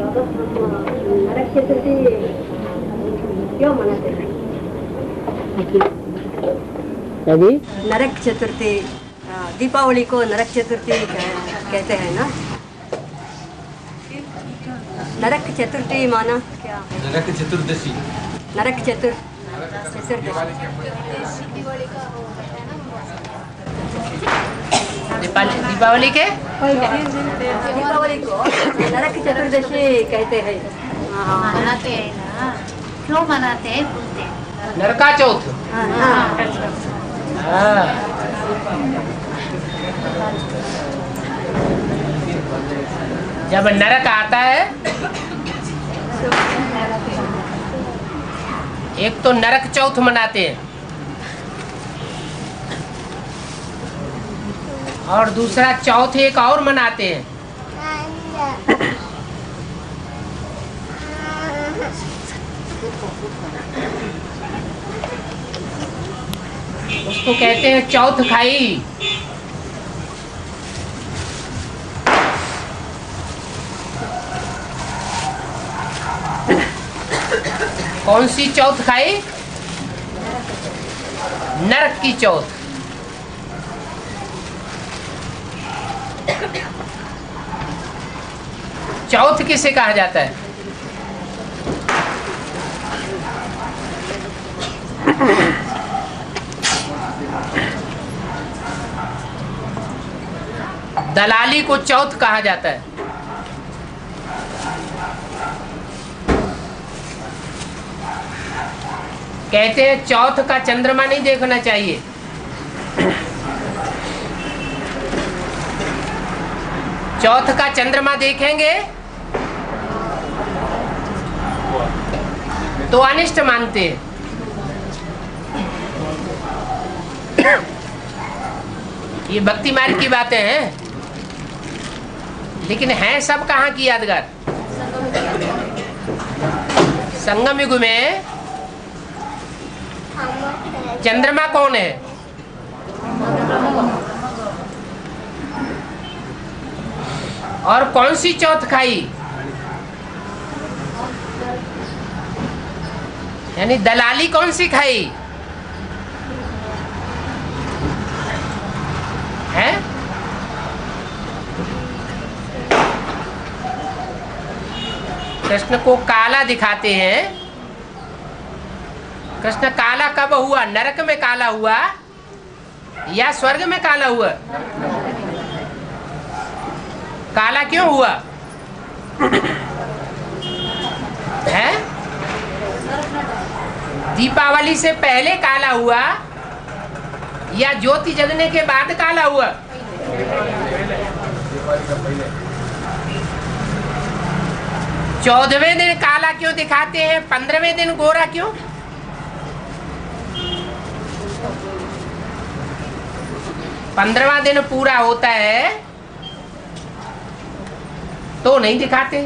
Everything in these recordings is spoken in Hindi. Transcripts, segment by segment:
नरक चतुर्थी क्यों मनाते हैं? अभी नरक चतुर्थी, दीपावली को नरक चतुर्थी कहते हैं ना। नरक चतुर्थी माना क्या? नरक चतुर्दशी। नरक चतुर्थी दीपावली के दीपावली को नरक चतुर्दशी कहते हैं। मनाते हैं ना, क्यों मनाते हैं बोलते हैं। नरका चौथ। हाँ। जब नरक आता है, एक तो नरक चौथ मनाते हैं और दूसरा चौथ एक और मनाते हैं। उसको कहते हैं चौथ खाई। कौन सी चौथ खाई? नरक की चौथ। चौथ किसे कहा जाता है? दलाली को चौथ कहा जाता है। कहते हैं चौथ का चंद्रमा नहीं देखना चाहिए। चौथ का चंद्रमा देखेंगे तो अनिष्ट मानते हैं। ये भक्ति मार्ग की बातें हैं, लेकिन हैं सब कहाँ की यादगार? संगम युग में चंद्रमा कौन है? और कौन सी चौथ खाई? यानी दलाली कौन सी खाई है? कृष्ण को काला दिखाते हैं। कृष्ण काला कब हुआ? नरक में काला हुआ या स्वर्ग में काला हुआ? काला क्यों हुआ है? दीपावली से पहले काला हुआ या ज्योति जगने के बाद काला हुआ? 14वें दिन काला क्यों दिखाते हैं? 15वें दिन गोरा क्यों? पंद्रहवां दिन पूरा होता है तो नहीं दिखाते।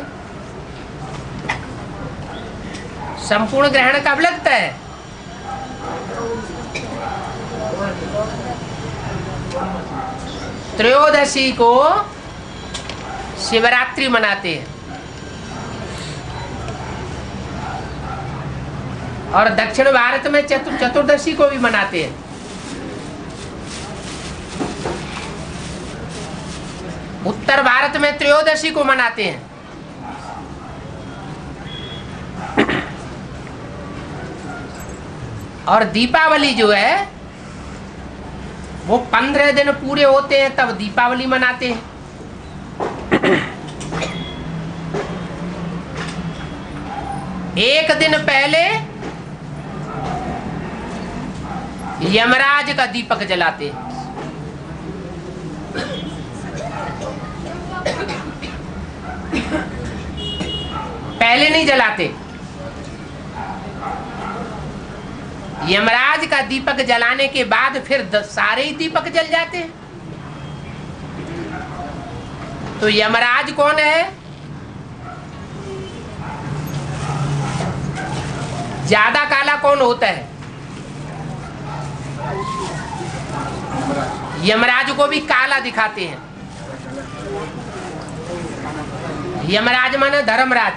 संपूर्ण ग्रहण कब लगता है? त्रयोदशी को शिवरात्रि मनाते हैं और दक्षिण भारत में चतुर्दशी को भी मनाते हैं। उत्तर भारत में त्रयोदशी को मनाते हैं। और दीपावली जो है वो 15 दिन पूरे होते हैं तब दीपावली मनाते हैं। एक दिन पहले यमराज का दीपक जलाते हैं। पहले नहीं जलाते। यमराज का दीपक जलाने के बाद फिर सारे ही दीपक जल जाते हैं। तो यमराज कौन है? ज्यादा काला कौन होता है? यमराज को भी काला दिखाते हैं। यमराज माना धर्मराज,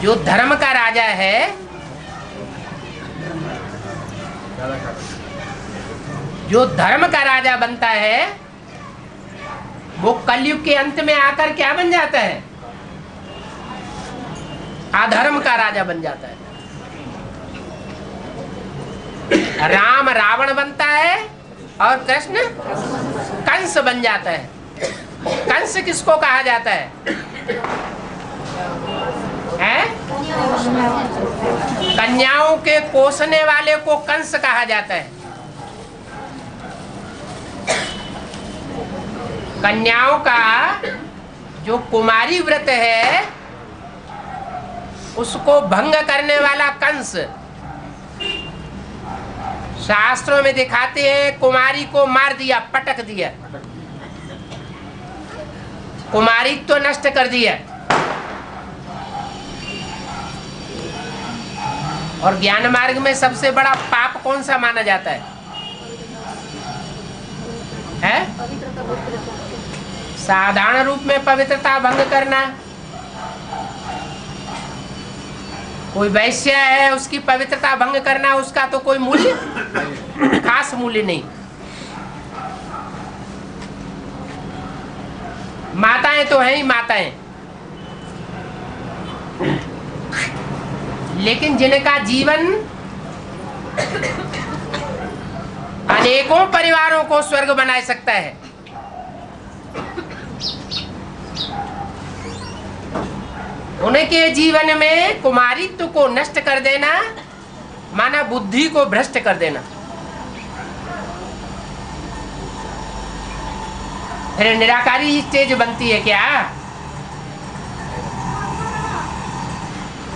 जो धर्म का राजा है, जो धर्म का राजा बनता है, वो कलयुग के अंत में आकर क्या बन जाता है? अधर्म का राजा बन जाता है। राम रावण बनता है और कृष्ण कंस बन जाता है। कंस किसको कहा जाता है? कन्याओं के पोसने वाले को कंस कहा जाता है। कन्याओं का जो कुमारी व्रत है उसको भंग करने वाला कंस। शास्त्रों में दिखाते हैं कुमारी को मार दिया, पटक दिया, कुमारी तो नष्ट कर दिया। और ज्ञान मार्ग में सबसे बड़ा पाप कौन सा माना जाता है? साधारण रूप में पवित्रता भंग करना। कोई वैश्य है, उसकी पवित्रता भंग करना, उसका तो कोई मूल्य, खास मूल्य नहीं। माताएं तो हैं ही माताएं, लेकिन जिनका जीवन अनेकों परिवारों को स्वर्ग बना सकता है, उनके जीवन में कुमारित्व को नष्ट कर देना माना बुद्धि को भ्रष्ट कर देना। फिर निराकारी स्टेज बनती है क्या?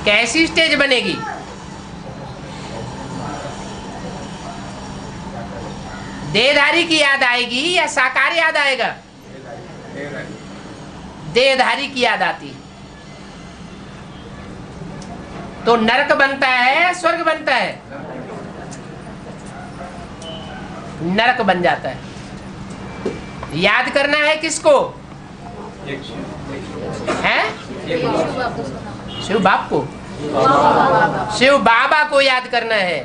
कैसी स्टेज बनेगी? देहधारी की याद आएगी या साकार याद आएगा? देहधारी की याद आती है। तो नरक बनता है, स्वर्ग बनता है? नरक बन जाता है। याद करना है किसको? है शिव बाप को, शिव बाबा को याद करना है।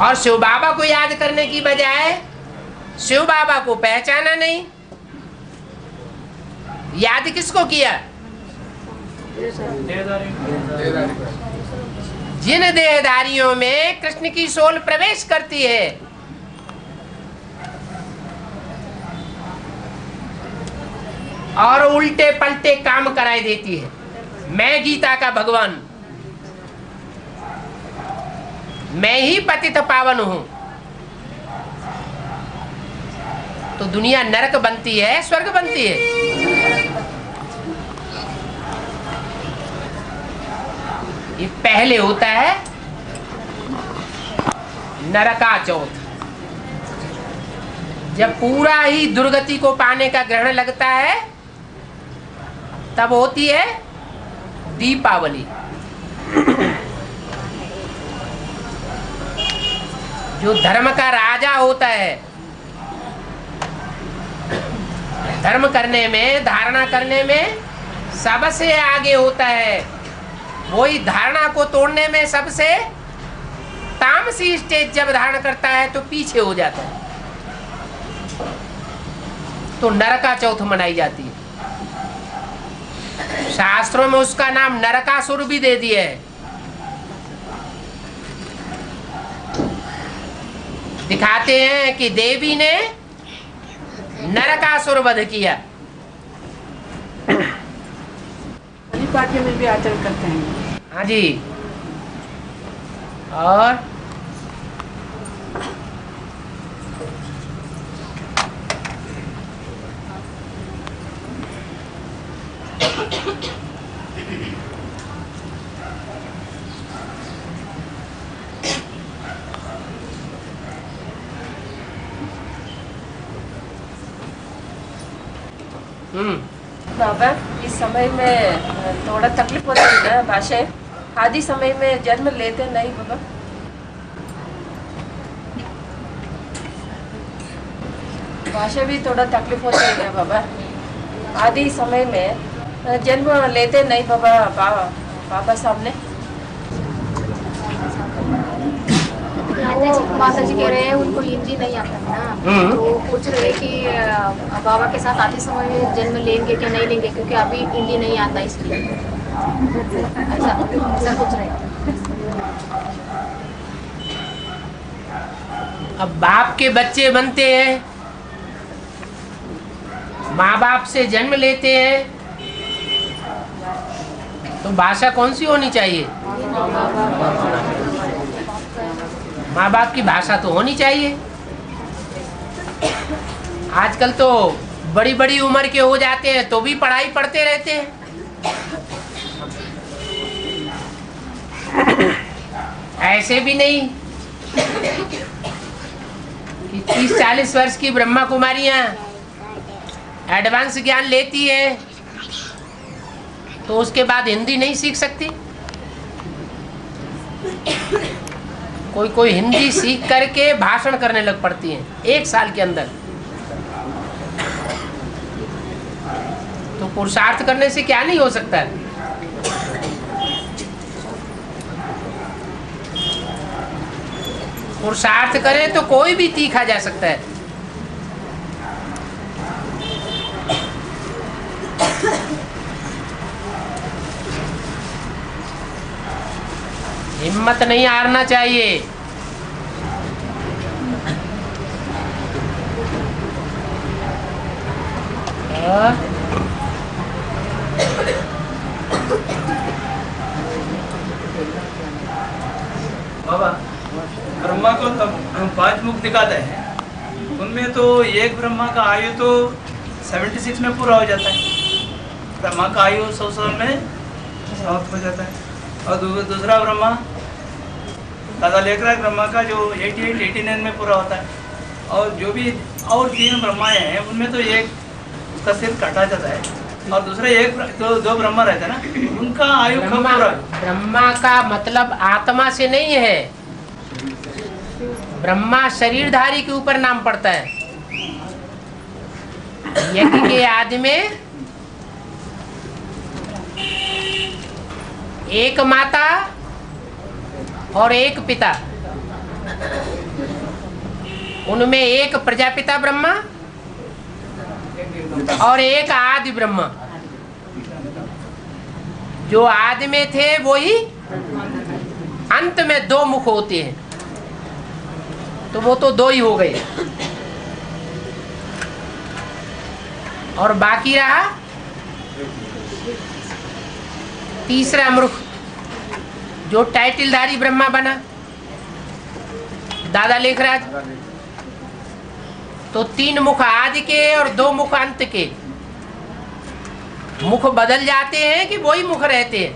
और शिव बाबा को याद करने की बजाय शिव बाबा को पहचाना नहीं। याद किसको किया? जिन देहधारियों में कृष्ण की सोल प्रवेश करती है, और उल्टे पलटे काम कराई देती है। मैं गीता का भगवान, मैं ही पतित पावन हूं, तो दुनिया नरक बनती है, स्वर्ग बनती है? ये पहले होता है नरका चौथ। जब पूरा ही दुर्गति को पाने का ग्रहण लगता है, तब होती है दीपावली। जो धर्म का राजा होता है, धर्म करने में, धारणा करने में सबसे आगे होता है, वही धारणा को तोड़ने में सबसे तामसी स्टेज जब धारण करता है तो पीछे हो जाता है। तो नरका चौथ मनाई जाती है। शास्त्रों में उसका नाम नरकासुर भी दे दिया है। दिखाते हैं कि देवी ने नरकासुर वध किया। पार्टी में भी आचरण करते हैं। हाँ जी। और बाबा इस समय में थोड़ा तकलीफ होती है ना, भाषा आदि समय में जन्म लेते नहीं बाबा। भाषा भी थोड़ा तकलीफ होती है बाबा। आदि समय में जन्म लेते नहीं बाबा बाबा सामने। माता जी कह रहे हैं उनको हिंदी नहीं आता है ना, तो पूछ रहे हैं कि बाबा के साथ आते समय जन्म लेंगे कि नहीं लेंगे, क्योंकि अभी हिंदी नहीं आता इसलिए ऐसा पूछ रहे हैं। अब बाप के बच्चे बनते हैं, माँ बाप से जन्म लेते हैं, तो भाषा कौन सी होनी चाहिए? माँ बाप की भाषा तो होनी चाहिए। आजकल तो बड़ी बड़ी उम्र के हो जाते हैं तो भी पढ़ाई पढ़ते रहते हैं। ऐसे भी नहीं कि 30-40 वर्ष की ब्रह्मा कुमारियां एडवांस ज्ञान लेती है तो उसके बाद हिंदी नहीं सीख सकती। कोई हिंदी सीख करके भाषण करने लग पड़ती हैं 1 साल के अंदर। तो पुरुषार्थ करने से क्या नहीं हो सकता है? पुरुषार्थ करें तो कोई भी तीखा जा सकता है। हिम्मत नहीं हारना चाहिए। बाबा ब्रह्मा को तब 5 मुख दिखाते हैं, उनमें तो एक ब्रह्मा का आयु तो 76 में पूरा हो जाता है। ब्रह्मा का आयु 100 साल में समाप्त हो जाता है। और दूसरा ब्रह्मा दादा लेखराज ब्रह्मा का जो 89 में पूरा होता है। और जो भी और 3 ब्रह्माएँ हैं उनमें तो एक उसका सिर काटा जाता है और दूसरे दो ब्रह्मा रहते हैं ना, उनका आयु कम पूरा। ब्रह्मा का मतलब आत्मा से नहीं है। ब्रह्मा शरीरधारी के ऊपर नाम पड़ता है। यज्ञ के आदि में एक माता और एक पिता, उनमें एक प्रजापिता ब्रह्मा और एक आदि ब्रह्मा। जो आदि में थे वही अंत में 2 मुख होते हैं, तो वो तो 2 ही हो गए। और बाकी रहा तीसरा मुख जो टाइटलधारी ब्रह्मा बना, दादा लेखराज। तो 3 मुख आदि के और 2 मुख अंत के। मुख बदल जाते हैं कि वही मुख रहते हैं?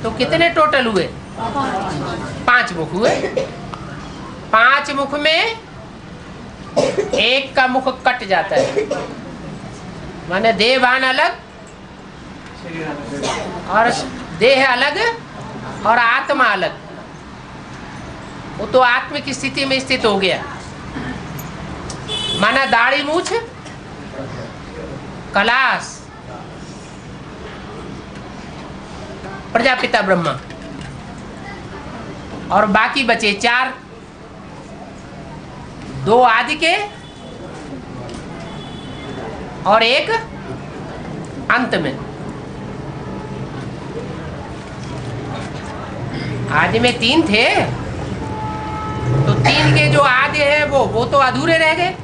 तो कितने टोटल हुए? 5 मुख हुए। 5 मुख में एक का मुख कट जाता है, माने देहभान अलग और देह अलग और आत्मा अलग। वो तो आत्म की स्थिति में स्थित हो गया। माना दाढ़ी मूछ कलाश प्रजापिता ब्रह्मा और बाकी बचे 4, 2 आदि के और एक अंत में। आदि में 3 थे, तो 3 के जो आदि है वो तो अधूरे रह गए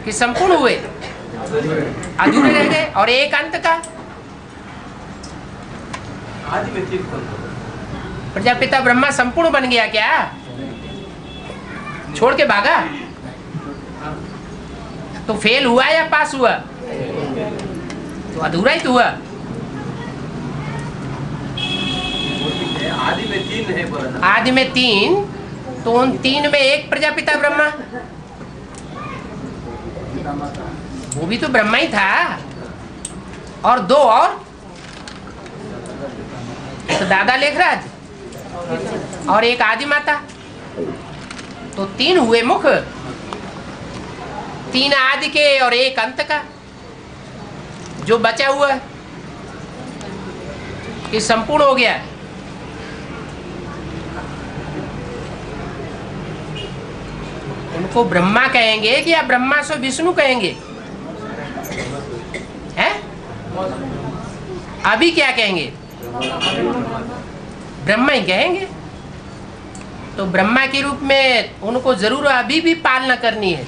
कि संपूर्ण हुए? अधूरे रह गए। और एक अंत का आदि में 3 प्रजापिता ब्रह्मा संपूर्ण बन गया क्या? छोड़ के भागा? तो फेल हुआ या पास हुआ? तो अधूरा ही तो हुआ। आदि में 3 है बोला। आदि में 3, तो उन 3 में एक प्रजापिता ब्रह्मा, वो भी तो ब्रह्मा ही था। और 2 और एक दादा लेखराज और एक आदि माता, तो 3 हुए मुख। 3 आदि के और 1 अंत का जो बचा हुआ है ये संपूर्ण हो गया। उनको ब्रह्मा कहेंगे कि या ब्रह्मा से विष्णु कहेंगे? हैं? अभी क्या कहेंगे? ब्रह्मा ही कहेंगे। तो ब्रह्मा के रूप में उनको जरूर अभी भी पालना करनी है।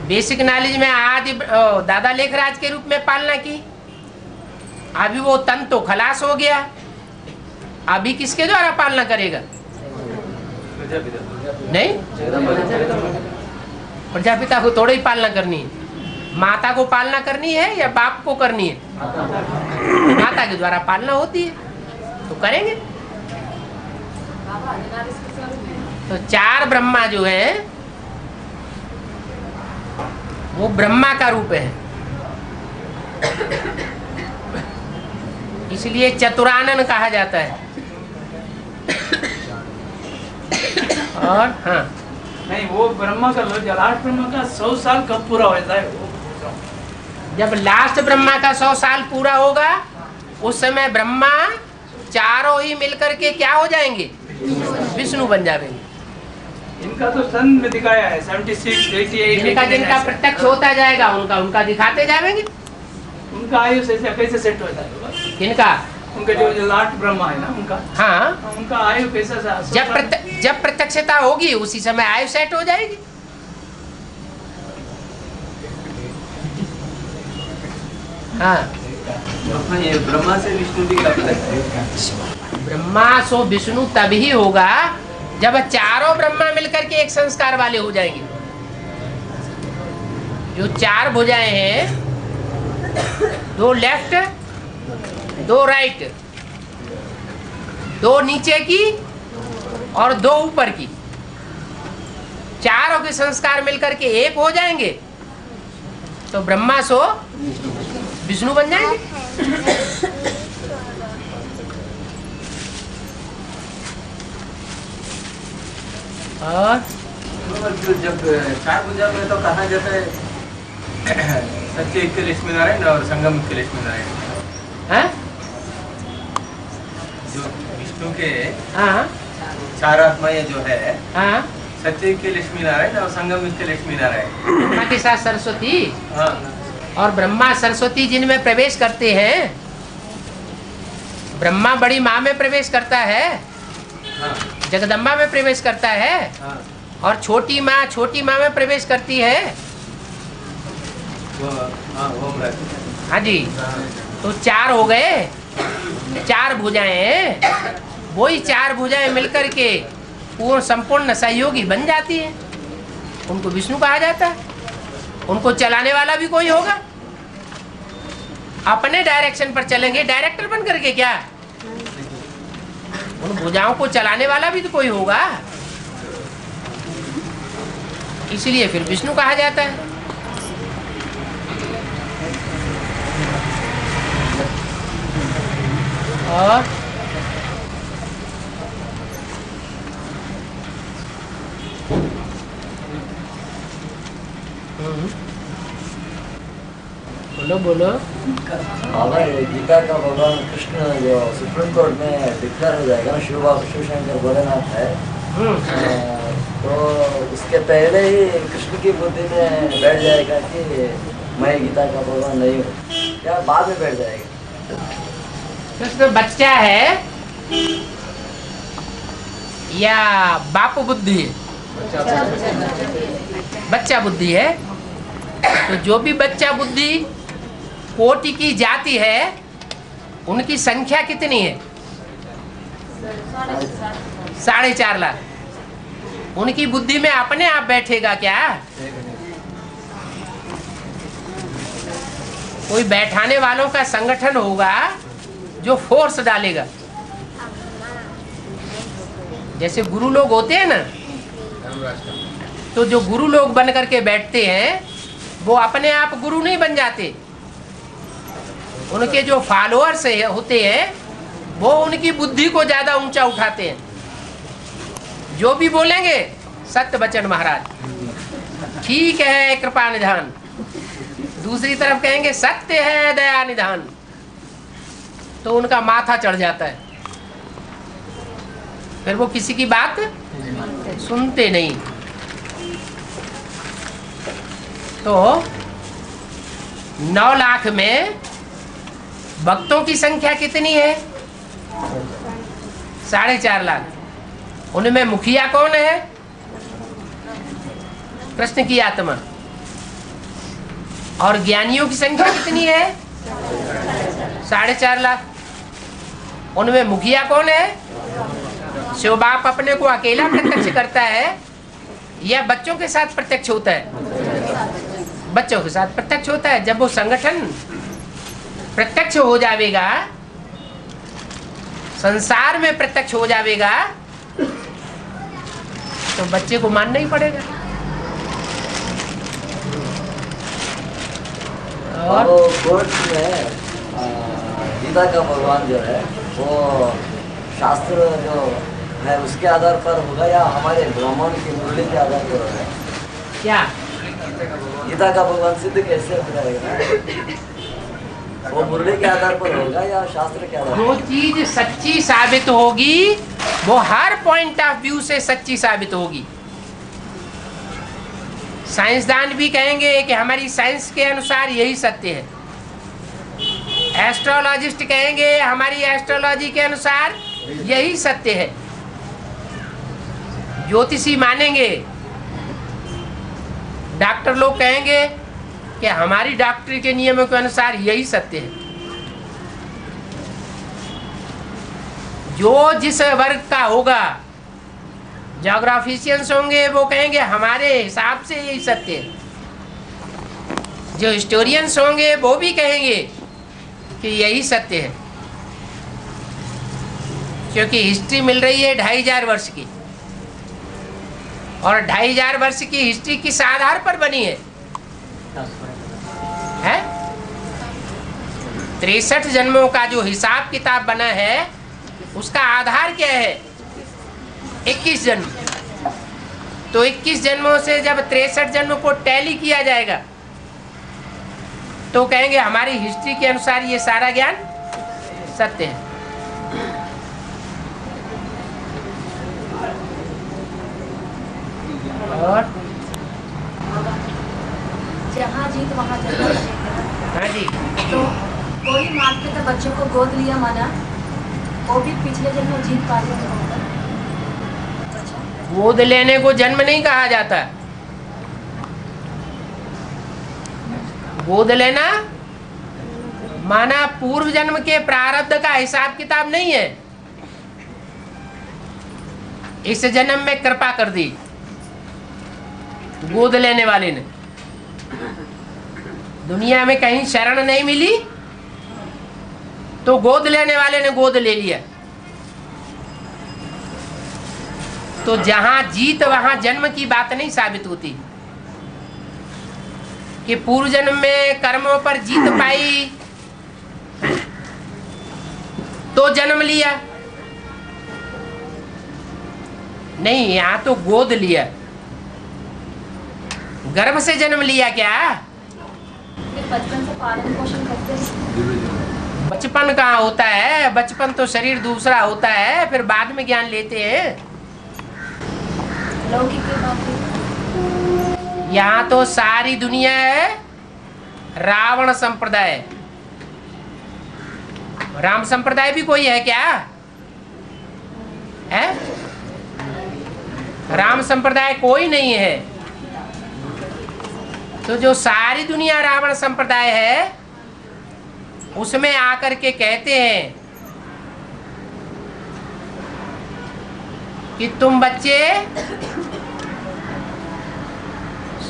बेसिक नॉलेज में आदि दादा लेखराज के रूप में पालना की। अभी वो तन तो खलास हो गया, अभी किसके द्वारा पालना करेगा? नहीं, प्रजापिता को थोड़ा ही पालना करनी है। माता को पालना करनी है या बाप को करनी है? माता के द्वारा पालना होती है तो करेंगे। तो 4 ब्रह्मा जो है वो ब्रह्मा का रूप है, इसलिए चतुरानन कहा जाता है। और हाँ, नहीं, वो ब्रह्मा का लास्ट ब्रह्मा का 100 साल कब पूरा होता है? वो जब लास्ट ब्रह्मा का 100 साल पूरा होगा उस समय ब्रह्मा चारों ही मिलकर के क्या हो जाएंगे? विष्णु बन जाएंगे। इनका तो सन में दिखाया है 76, 88, जिनका जिनका प्रत्यक्ष होता जाएगा उनका उनका दिखाते जाएंगे। उनका आयु कैसे सेट होता है? किनका? उनका जो लास्ट ब्रह्मा है ना उनका, हाँ, उनका आयु कैसा? जब प्रत्यक्षता होगी उसी समय आयु सेट हो जाएगी। हाँ, ये ब्रह्मा से विष्णु भी कब तक है? ब्रह्मा सो विष्णु तभी होगा जब चारों ब्रह्मा मिलकर के एक संस्कार वाले हो जाएंगे। जो 4 भुजाएं हैं, 2 लेफ्ट 2 राइट, 2 नीचे की और 2 ऊपर की, चारों के संस्कार मिलकर के एक हो जाएंगे तो ब्रह्मा सो विष्णु बन जाएंगे। और जब 4 भुजा में तो कहा जाता है सत्य के लक्ष्मी नारायण और संगम के लक्ष्मी नारायण। हाँ? जो विष्णु के हाँ 4 आत्माएं जो है, हाँ, सत्य के लक्ष्मी नारायण और संगम के लक्ष्मी नारायण। ब्रह्मा के साथ सरस्वती हाँ, और ब्रह्मा सरस्वती जिनमें प्रवेश करते हैं। ब्रह्मा बड़ी माँ में प्रवेश करता है, हाँ, जगदम्बा में प्रवेश करता है, हाँ, और छोटी माँ में प्रवेश करती है। वो हाँ जी, हाँ, तो 4 हो गए, 4 भुजाएं, वही 4 भुजाएं मिलकर के पूर्ण संपूर्ण सहयोगी बन जाती है। उनको विष्णु कहा जाता है। उनको चलाने वाला भी कोई होगा, अपने डायरेक्शन पर चलेंगे, डायरेक्टर बन करके। क्या उन भुजाओं को चलाने वाला भी तो कोई होगा, इसलिए फिर विष्णु कहा जाता है। और बोलो बोलो। हमारे गीता का भगवान कृष्ण जो सुप्रीम कोर्ट में डिक्लेयर हो जाएगा, शिवशंकर भोलेनाथ है, तो उसके पहले ही कृष्ण की बुद्धि में बैठ जाएगा कि मैं गीता का भगवान नहीं हूँ, या बाद में बैठ जाएगा? कृष्ण बच्चा है या बाप बुद्धि है? बच्चा बुद्धि है। तो जो भी बच्चा बुद्धि कोटि की जाति है उनकी संख्या कितनी है? 4.5 लाख। उनकी बुद्धि में अपने आप बैठेगा क्या? कोई बैठाने वालों का संगठन होगा जो फोर्स डालेगा। जैसे गुरु लोग होते हैं ना, तो जो गुरु लोग बन करके बैठते हैं वो अपने आप गुरु नहीं बन जाते। उनके जो फॉलोअर्स होते हैं वो उनकी बुद्धि को ज्यादा ऊंचा उठाते हैं। जो भी बोलेंगे सत्य बचन महाराज, ठीक है कृपा निधान। दूसरी तरफ कहेंगे सत्य है दया निधान, तो उनका माथा चढ़ जाता है, फिर वो किसी की बात सुनते नहीं। तो 9 लाख में भक्तों की संख्या कितनी है? 4.5 लाख। उनमें मुखिया कौन है? कृष्ण की आत्मा। और ज्ञानियों की संख्या कितनी है? 4.5 लाख। उनमें मुखिया कौन है? शिव बाप अपने को अकेला प्रत्यक्ष करता है या बच्चों के साथ प्रत्यक्ष होता है? बच्चों के साथ प्रत्यक्ष होता है। जब वो संगठन प्रत्यक्ष हो जाएगा, संसार में प्रत्यक्ष हो जाएगा, तो बच्चे को मानना ही पड़ेगा। और कोर्ट में गीता का भगवान जो है वो शास्त्र जो है उसके आधार पर होगा या हमारे ब्राह्मण की मुरली के आधार पर होगा? क्या गीता का भगवान सिद्ध कैसे हो जाएगा? वो मुरली के आधार पर होगा या शास्त्र के आधार पर? जो चीज सच्ची साबित होगी वो हर पॉइंट ऑफ व्यू से सच्ची साबित होगी। साइंसदान भी कहेंगे कि हमारी साइंस के अनुसार यही सत्य है। एस्ट्रोलॉजिस्ट कहेंगे हमारी एस्ट्रोलॉजी के अनुसार यही सत्य है। ज्योतिषी मानेंगे, डॉक्टर लोग कहेंगे कि हमारी डॉक्टरी के नियमों के अनुसार यही सत्य है। जो जिस वर्ग का होगा, ज्योग्राफिशियंस होंगे वो कहेंगे हमारे हिसाब से यही सत्य है। जो हिस्टोरियंस होंगे वो भी कहेंगे कि यही सत्य है, क्योंकि हिस्ट्री मिल रही है 2500 वर्ष की, और 2500 वर्ष की हिस्ट्री किस आधार पर बनी है? 63 जन्मों का जो हिसाब किताब बना है उसका आधार क्या है? 21 जन्म। तो 21 जन्मों से जब 63 जन्म को टैली किया जाएगा तो कहेंगे हमारी हिस्ट्री के अनुसार ये सारा ज्ञान सत्य है। और जहाँ जीत वहाँ जन्म। हाँ जी, तो कोई माता पिता बच्चों को गोद लिया माना, वो भी पिछले जन्म में जीत पा लिया। गोद लेने को जन्म नहीं कहा जाता। गोद लेना माना पूर्व जन्म के प्रारब्ध का हिसाब किताब नहीं है। इस जन्म में कृपा कर दी गोद लेने वाले ने, दुनिया में कहीं शरण नहीं मिली तो गोद लेने वाले ने गोद ले लिया। तो जहां जीत वहां जन्म की बात नहीं साबित होती कि पूर्व जन्म में कर्मों पर जीत पाई तो जन्म लिया। नहीं, यहां तो गोद लिया, गर्भ से जन्म लिया। क्या बचपन से पालन पोषण करते हैं? बचपन कहाँ होता है? बचपन तो शरीर दूसरा होता है, फिर बाद में ज्ञान लेते हैं। लौकिक की बात है। यहाँ तो सारी दुनिया है रावण संप्रदाय। राम संप्रदाय भी कोई है क्या? है? राम संप्रदाय कोई नहीं है। तो जो सारी दुनिया रावण संप्रदाय है उसमें आकर के कहते हैं कि तुम बच्चे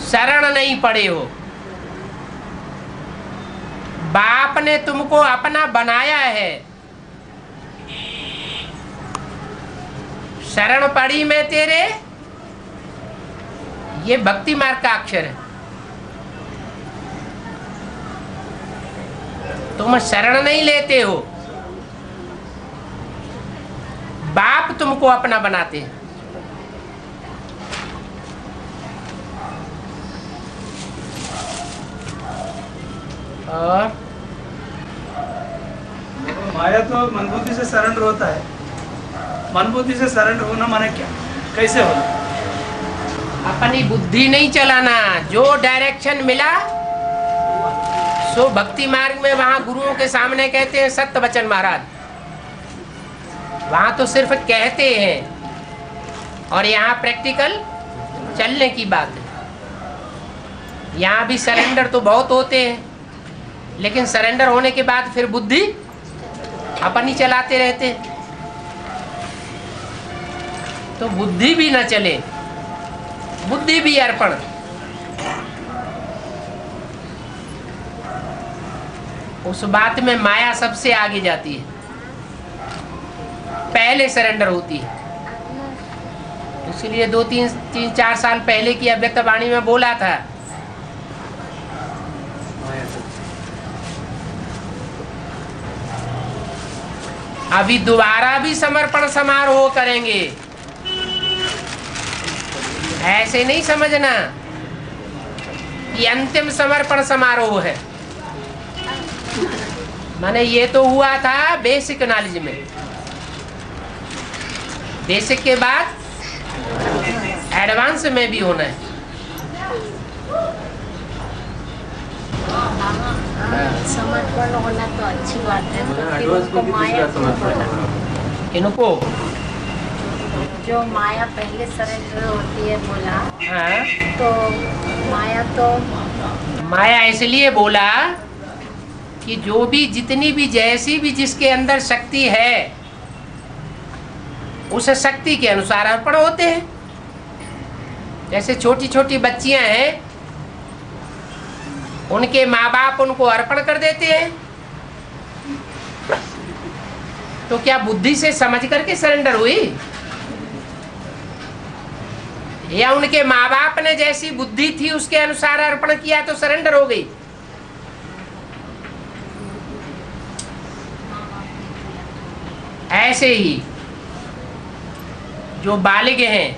शरण नहीं पड़े हो, बाप ने तुमको अपना बनाया है। शरण पड़ी में तेरे, ये भक्ति मार्ग का अक्षर है। तुम शरण नहीं लेते हो, बाप तुमको अपना बनाते हैं। और माया तो मन बुद्धि से सरेंडर होता है। मन बुद्धि से सरेंडर होना माने क्या, कैसे होना? अपनी बुद्धि नहीं चलाना, जो डायरेक्शन मिला सो भक्ति मार्ग में वहां गुरुओं के सामने कहते हैं सत्य वचन महाराज, वहां तो सिर्फ कहते हैं और यहाँ प्रैक्टिकल चलने की बात है। यहाँ भी सरेंडर तो बहुत होते हैं, लेकिन सरेंडर होने के बाद फिर बुद्धि अपनी चलाते रहते हैं। तो बुद्धि भी न चले, बुद्धि भी अर्पण। उस बात में माया सबसे आगे जाती है, पहले सरेंडर होती है। इसलिए 2-3-4 साल पहले की अव्यक्त वाणी में बोला था, अभी दोबारा भी समर्पण समारोह करेंगे। ऐसे नहीं समझना कि अंतिम समर्पण समारोह है। माने ये तो हुआ था बेसिक नॉलेज में, बेसिक के बाद एडवांस में भी होना है। समर्पण होना तो अच्छी बात है, तो फिर उसको माया क्यों बोला? इनको जो माया पहले सरेंडर होती है बोला, हाँ, तो माया इसलिए बोला कि जो भी जितनी भी जैसी भी जिसके अंदर शक्ति है उस शक्ति के अनुसार अर्पण होते हैं। जैसे छोटी छोटी बच्चियां हैं, उनके माँ बाप उनको अर्पण कर देते हैं, तो क्या बुद्धि से समझ करके सरेंडर हुई, या उनके माँ बाप ने जैसी बुद्धि थी उसके अनुसार अर्पण किया तो सरेंडर हो गई? ऐसे ही जो बालिग हैं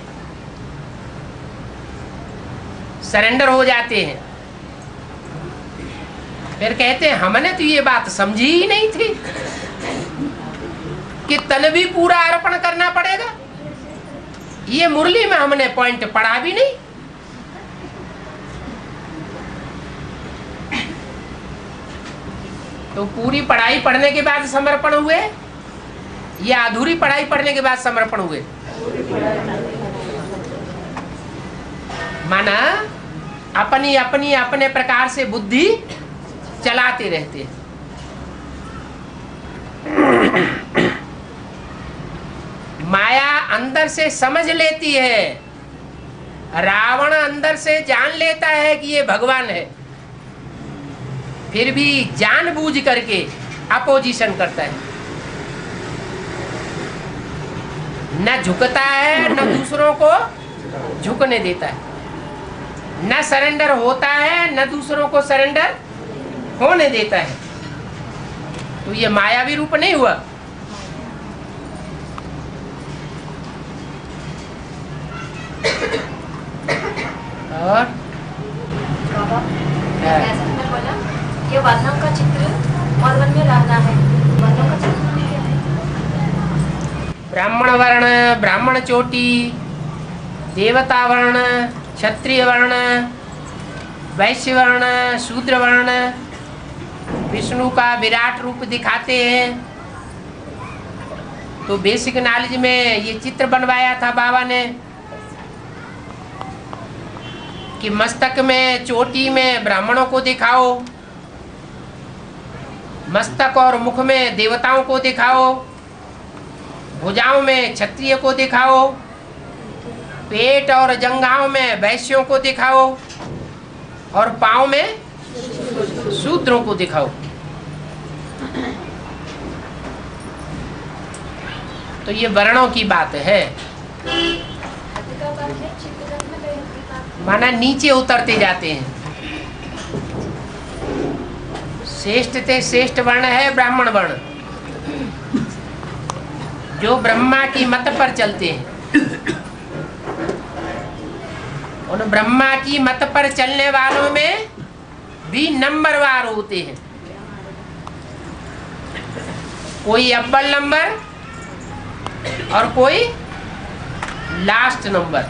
सरेंडर हो जाते हैं, फिर कहते हैं हमने तो ये बात समझी ही नहीं थी कि तन भी पूरा अर्पण करना पड़ेगा। ये मुरली में हमने पॉइंट पढ़ा भी नहीं। तो पूरी पढ़ाई पढ़ने के बाद समर्पण हुए या अधूरी पढ़ाई पढ़ने के बाद समर्पण हुए? माना अपनी अपनी अपने प्रकार से बुद्धि चलाते रहते हैं। माया अंदर से समझ लेती है, रावण अंदर से जान लेता है कि ये भगवान है, फिर भी जानबूझ करके अपोजिशन करता है, न झुकता है न दूसरों को झुकने देता है, न सरेंडर होता है न दूसरों को सरेंडर होने देता है। तो ये मायावी रूप नहीं हुआ। और बोला ये वर्णों का चित्र और वन में रहना है। वर्णों का चित्र क्या है? ब्राह्मण वर्ण, ब्राह्मण चोटी, देवता वर्ण, क्षत्रिय वर्ण, वैश्य वर्ण, शूद्र वर्ण, विष्णु का विराट रूप दिखाते हैं। तो बेसिक नॉलेज में ये चित्र बनवाया था बाबा ने कि मस्तक में चोटी में ब्राह्मणों को दिखाओ, मस्तक और मुख में देवताओं को दिखाओ, भुजाओं में क्षत्रिय को दिखाओ, पेट और जंघाओं में वैश्यों को दिखाओ और पाँव में शूद्रों को दिखाओ। तो ये वर्णों की बात है। माना नीचे उतरते जाते हैं। श्रेष्ठ ते श्रेष्ठ वर्ण है ब्राह्मण वर्ण, जो ब्रह्मा की मत पर चलते हैं। उन ब्रह्मा की मत पर चलने वालों में भी नंबरवार होते हैं। कोई अव्वल नंबर और कोई लास्ट नंबर।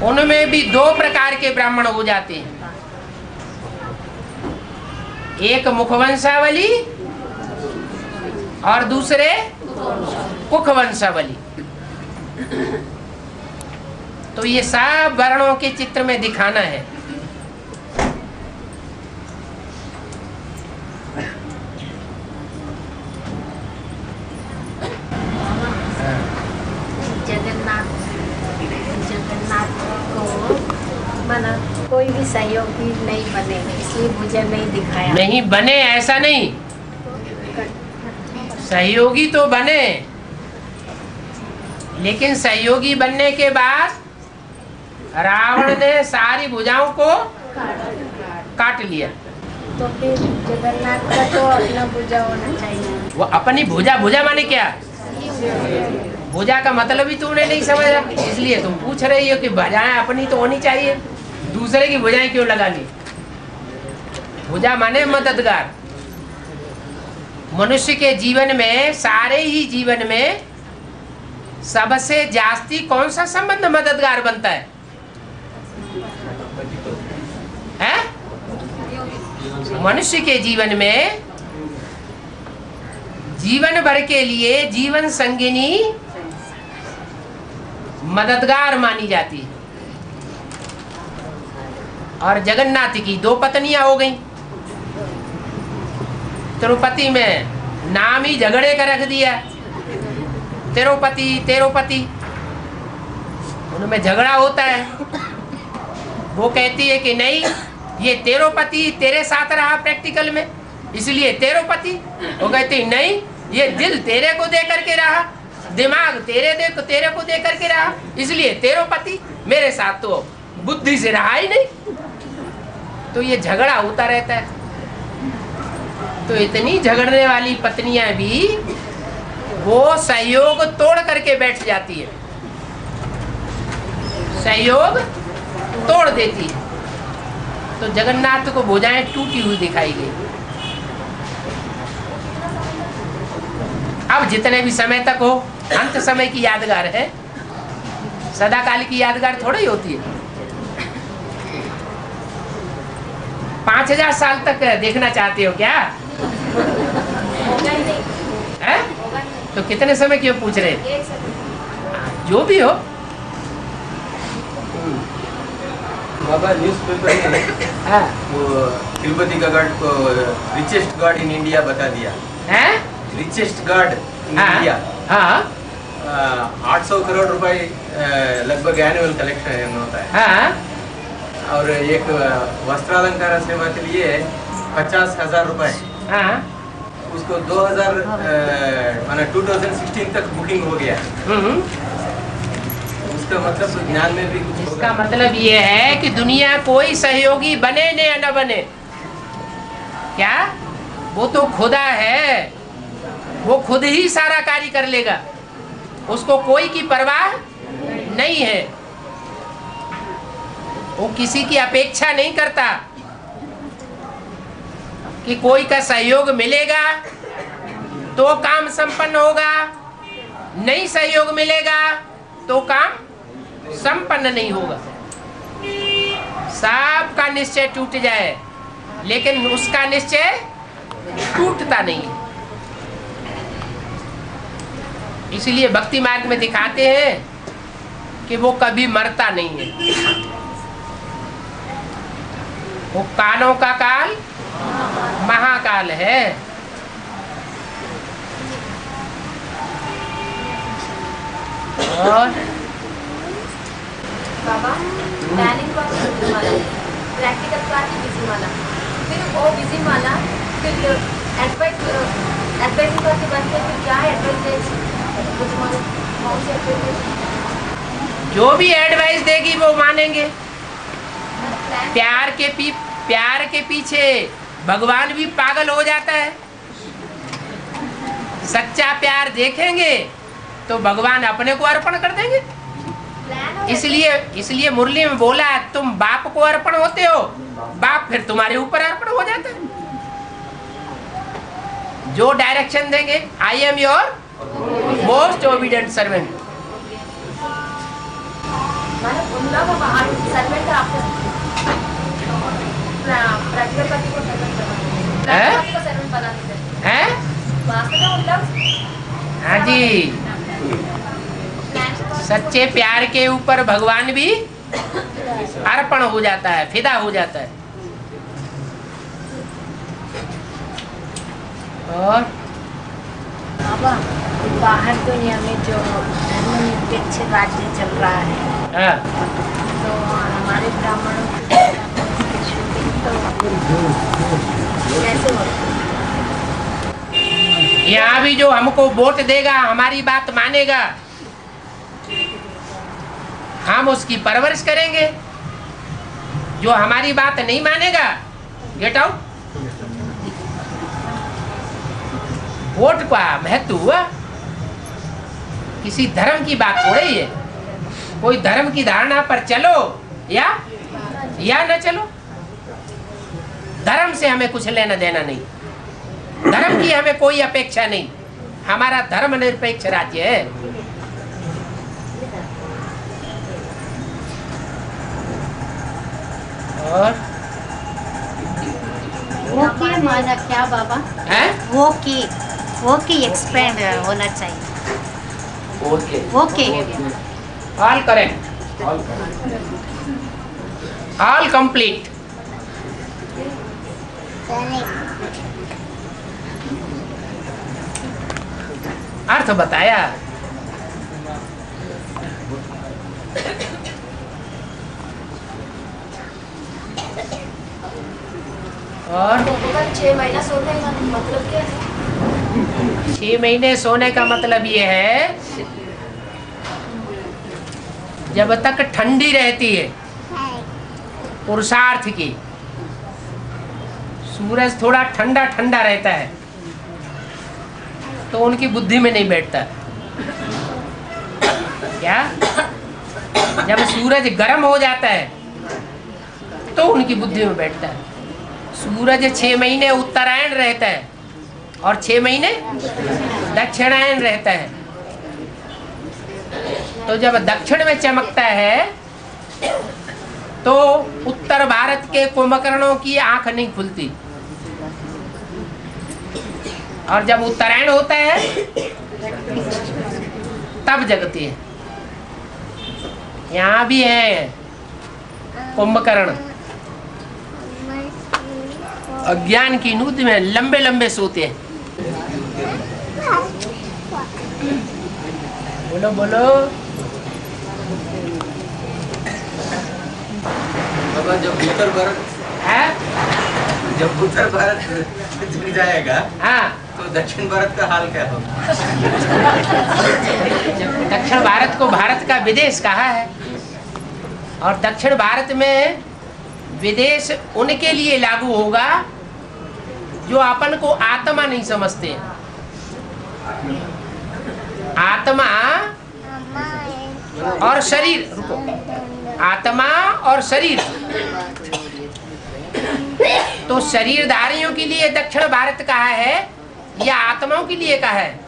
उनमें भी दो प्रकार के ब्राह्मण हो जाते हैं, एक मुखवंशावली और दूसरे कुखवंशावली। तो ये सब वर्णों के चित्र में दिखाना है। जगन्नाथ को बना कोई भी सहयोगी नहीं बने, इसलिए मुझे नहीं दिखाया। नहीं बने ऐसा नहीं, सहयोगी तो बने, लेकिन सहयोगी बनने के बाद रावण ने सारी भुजाओं को काट लिया। तो फिर जगन्नाथ का तो अपना भुजा होना चाहिए। वो अपनी भुजा, भुजा माने क्या? भुजा का मतलब ही तूने नहीं समझा, इसलिए तुम पूछ रही हो कि भुजाएं अपनी तो होनी चाहिए, दूसरे की भुजाएं क्यों लगा ली? भुजा माने मददगार। मनुष्य के जीवन में, सारे ही जीवन में सबसे जास्ती कौन सा संबंध मददगार बनता है? मनुष्य के जीवन में जीवन भर के लिए जीवन संगिनी मददगार मानी जाती है। और जगन्नाथ की दो पत्नियां हो गई। तिरुपति में नाम ही झगड़े का रख दिया, तिरुपति तिरुपति। उनमें झगड़ा होता है। वो कहती है कि नहीं, ये तिरुपति तेरे साथ रहा प्रैक्टिकल में, इसलिए तिरुपति। वो कहती नहीं, ये दिल तेरे को दे करके रहा, दिमाग तेरे को दे करके रहा, इसलिए तिरुपति। मेरे साथ तो बुद्धि से रहा ही नहीं। तो ये झगड़ा होता रहता है। तो इतनी झगड़ने वाली पत्नियां भी वो सहयोग तोड़ करके बैठ जाती है, सहयोग तोड़ देती है। तो जगन्नाथ को भुजाएं टूटी हुई दिखाई गई। अब जितने भी समय तक हो, अंत समय की यादगार है, सदाकाल की यादगार थोड़ी होती है। 5000 साल तक देखना चाहते हो क्या? है? तो कितने समय क्यों पूछ रहे? जो भी हो। बाबा न्यूज़पेपर में वो तिरुपति का गॉड को रिचेस्ट गॉड इन इंडिया बता दिया है। Richest God in India. 800 crore रुपए लगभग एनुअल कलेक्शन होता है। और एक वस्त्रालंकार सेवा के लिए 50,000 रुपए। उसको 2016 तक बुकिंग हो गया। उसका मतलब तो ज्ञान में भी कुछ इसका मतलब ये है कि दुनिया कोई सहयोगी बने या न बने, क्या वो तो खुदा है, वो खुद ही सारा कार्य कर लेगा, उसको कोई की परवाह नहीं है। वो किसी की अपेक्षा नहीं करता कि कोई का सहयोग मिलेगा तो काम संपन्न होगा, नहीं सहयोग मिलेगा तो काम संपन्न नहीं होगा। सबका निश्चय टूट जाए, लेकिन उसका निश्चय टूटता नहीं है। इसलिए भक्ति मार्ग में दिखाते हैं कि वो कभी मरता नहीं है। वो कालों का काल महाकाल है। और बाबा प्लानिंग का बिजी वाला, प्रैक्टिकल का बिजी वाला, फिर वो बिजी वाला, फिर एडवाइस करके बनते, फिर क्या एडवाइस जो भी एडवाइस देगी वो मानेंगे। प्यार के पीछे भगवान भी पागल हो जाता है। सच्चा प्यार देखेंगे तो भगवान अपने को अर्पण कर देंगे। प्लान इसलिए मुरली में बोला तुम बाप को अर्पण होते हो, बाप फिर तुम्हारे ऊपर अर्पण हो जाता है। जो डायरेक्शन देंगे, I am your most obedient servant. हाँ जी, सच्चे प्यार के ऊपर भगवान भी अर्पण हो जाता है, फिदा हो जाता है। और बाहर दुनिया में जो धर्मनिरपेक्ष राज्य चल रहा है, तो हमारे ब्राह्मणों की शूटिंग तो कैसे होती? यहाँ भी जो हमको वोट देगा, हमारी बात मानेगा, हम उसकी परवरिश करेंगे। जो हमारी बात नहीं मानेगा, गेट आउट। वोट का महत्व हुआ, किसी धर्म की बात हो रही है। कोई धर्म की धारणा पर चलो या न चलो, धर्म से हमें कुछ लेना देना नहीं, धर्म की हमें कोई अपेक्षा नहीं। हमारा धर्म निरपेक्ष राज्य है। और वो की माना क्या बाबा? है वो की एक्सपेंड होना चाहिए। Okay all correct, all complete. अर्थ बताया। और 6 महीना सोने का मतलब क्या है? 6 महीने सोने का मतलब ये है, जब तक ठंडी रहती है पुरुषार्थ की, सूरज थोड़ा ठंडा ठंडा रहता है तो उनकी बुद्धि में नहीं बैठता। क्या? जब सूरज गर्म हो जाता है तो उनकी बुद्धि में बैठता है। सूरज 6 महीने उत्तरायण रहता है और 6 महीने दक्षिणायन रहता है। तो जब दक्षिण में चमकता है तो उत्तर भारत के कुंभकर्णों की आंख नहीं खुलती, और जब उत्तरायण होता है तब जगती है। यहाँ भी है कुंभकर्ण, अज्ञान की नींद में लंबे लंबे सोते हैं। बोलो बोलो। बाबा जब उत्तर भारत है, जब उत्तर भारत जग जाएगा, हाँ, तो दक्षिण भारत का हाल क्या होगा? दक्षिण भारत को भारत का विदेश कहा है, और दक्षिण भारत में विदेश उनके लिए लागू होगा जो अपन को आत्मा नहीं समझते। आत्मा और शरीर, रुको, आत्मा और शरीर, तो शरीरधारियों के लिए दक्षिण भारत कहा है या आत्माओं के लिए कहा है?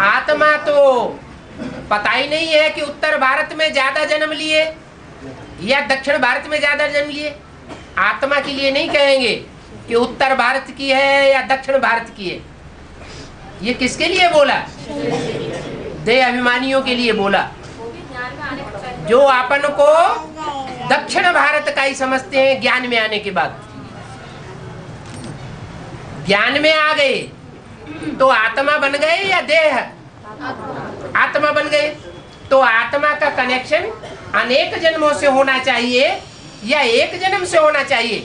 आत्मा तो पता ही नहीं है कि उत्तर भारत में ज्यादा जन्म लिए या दक्षिण भारत में ज्यादा जन्म लिए। आत्मा के लिए नहीं कहेंगे कि उत्तर भारत की है या दक्षिण भारत की है। ये किसके लिए बोला? देह अभिमानियों के लिए बोला, जो अपन को दक्षिण भारत का ही समझते हैं। ज्ञान में आने के बाद, ज्ञान में आ गए तो आत्मा बन गए या देह? आत्मा बन गए। तो आत्मा का कनेक्शन अनेक जन्मों से होना चाहिए या एक जन्म से होना चाहिए?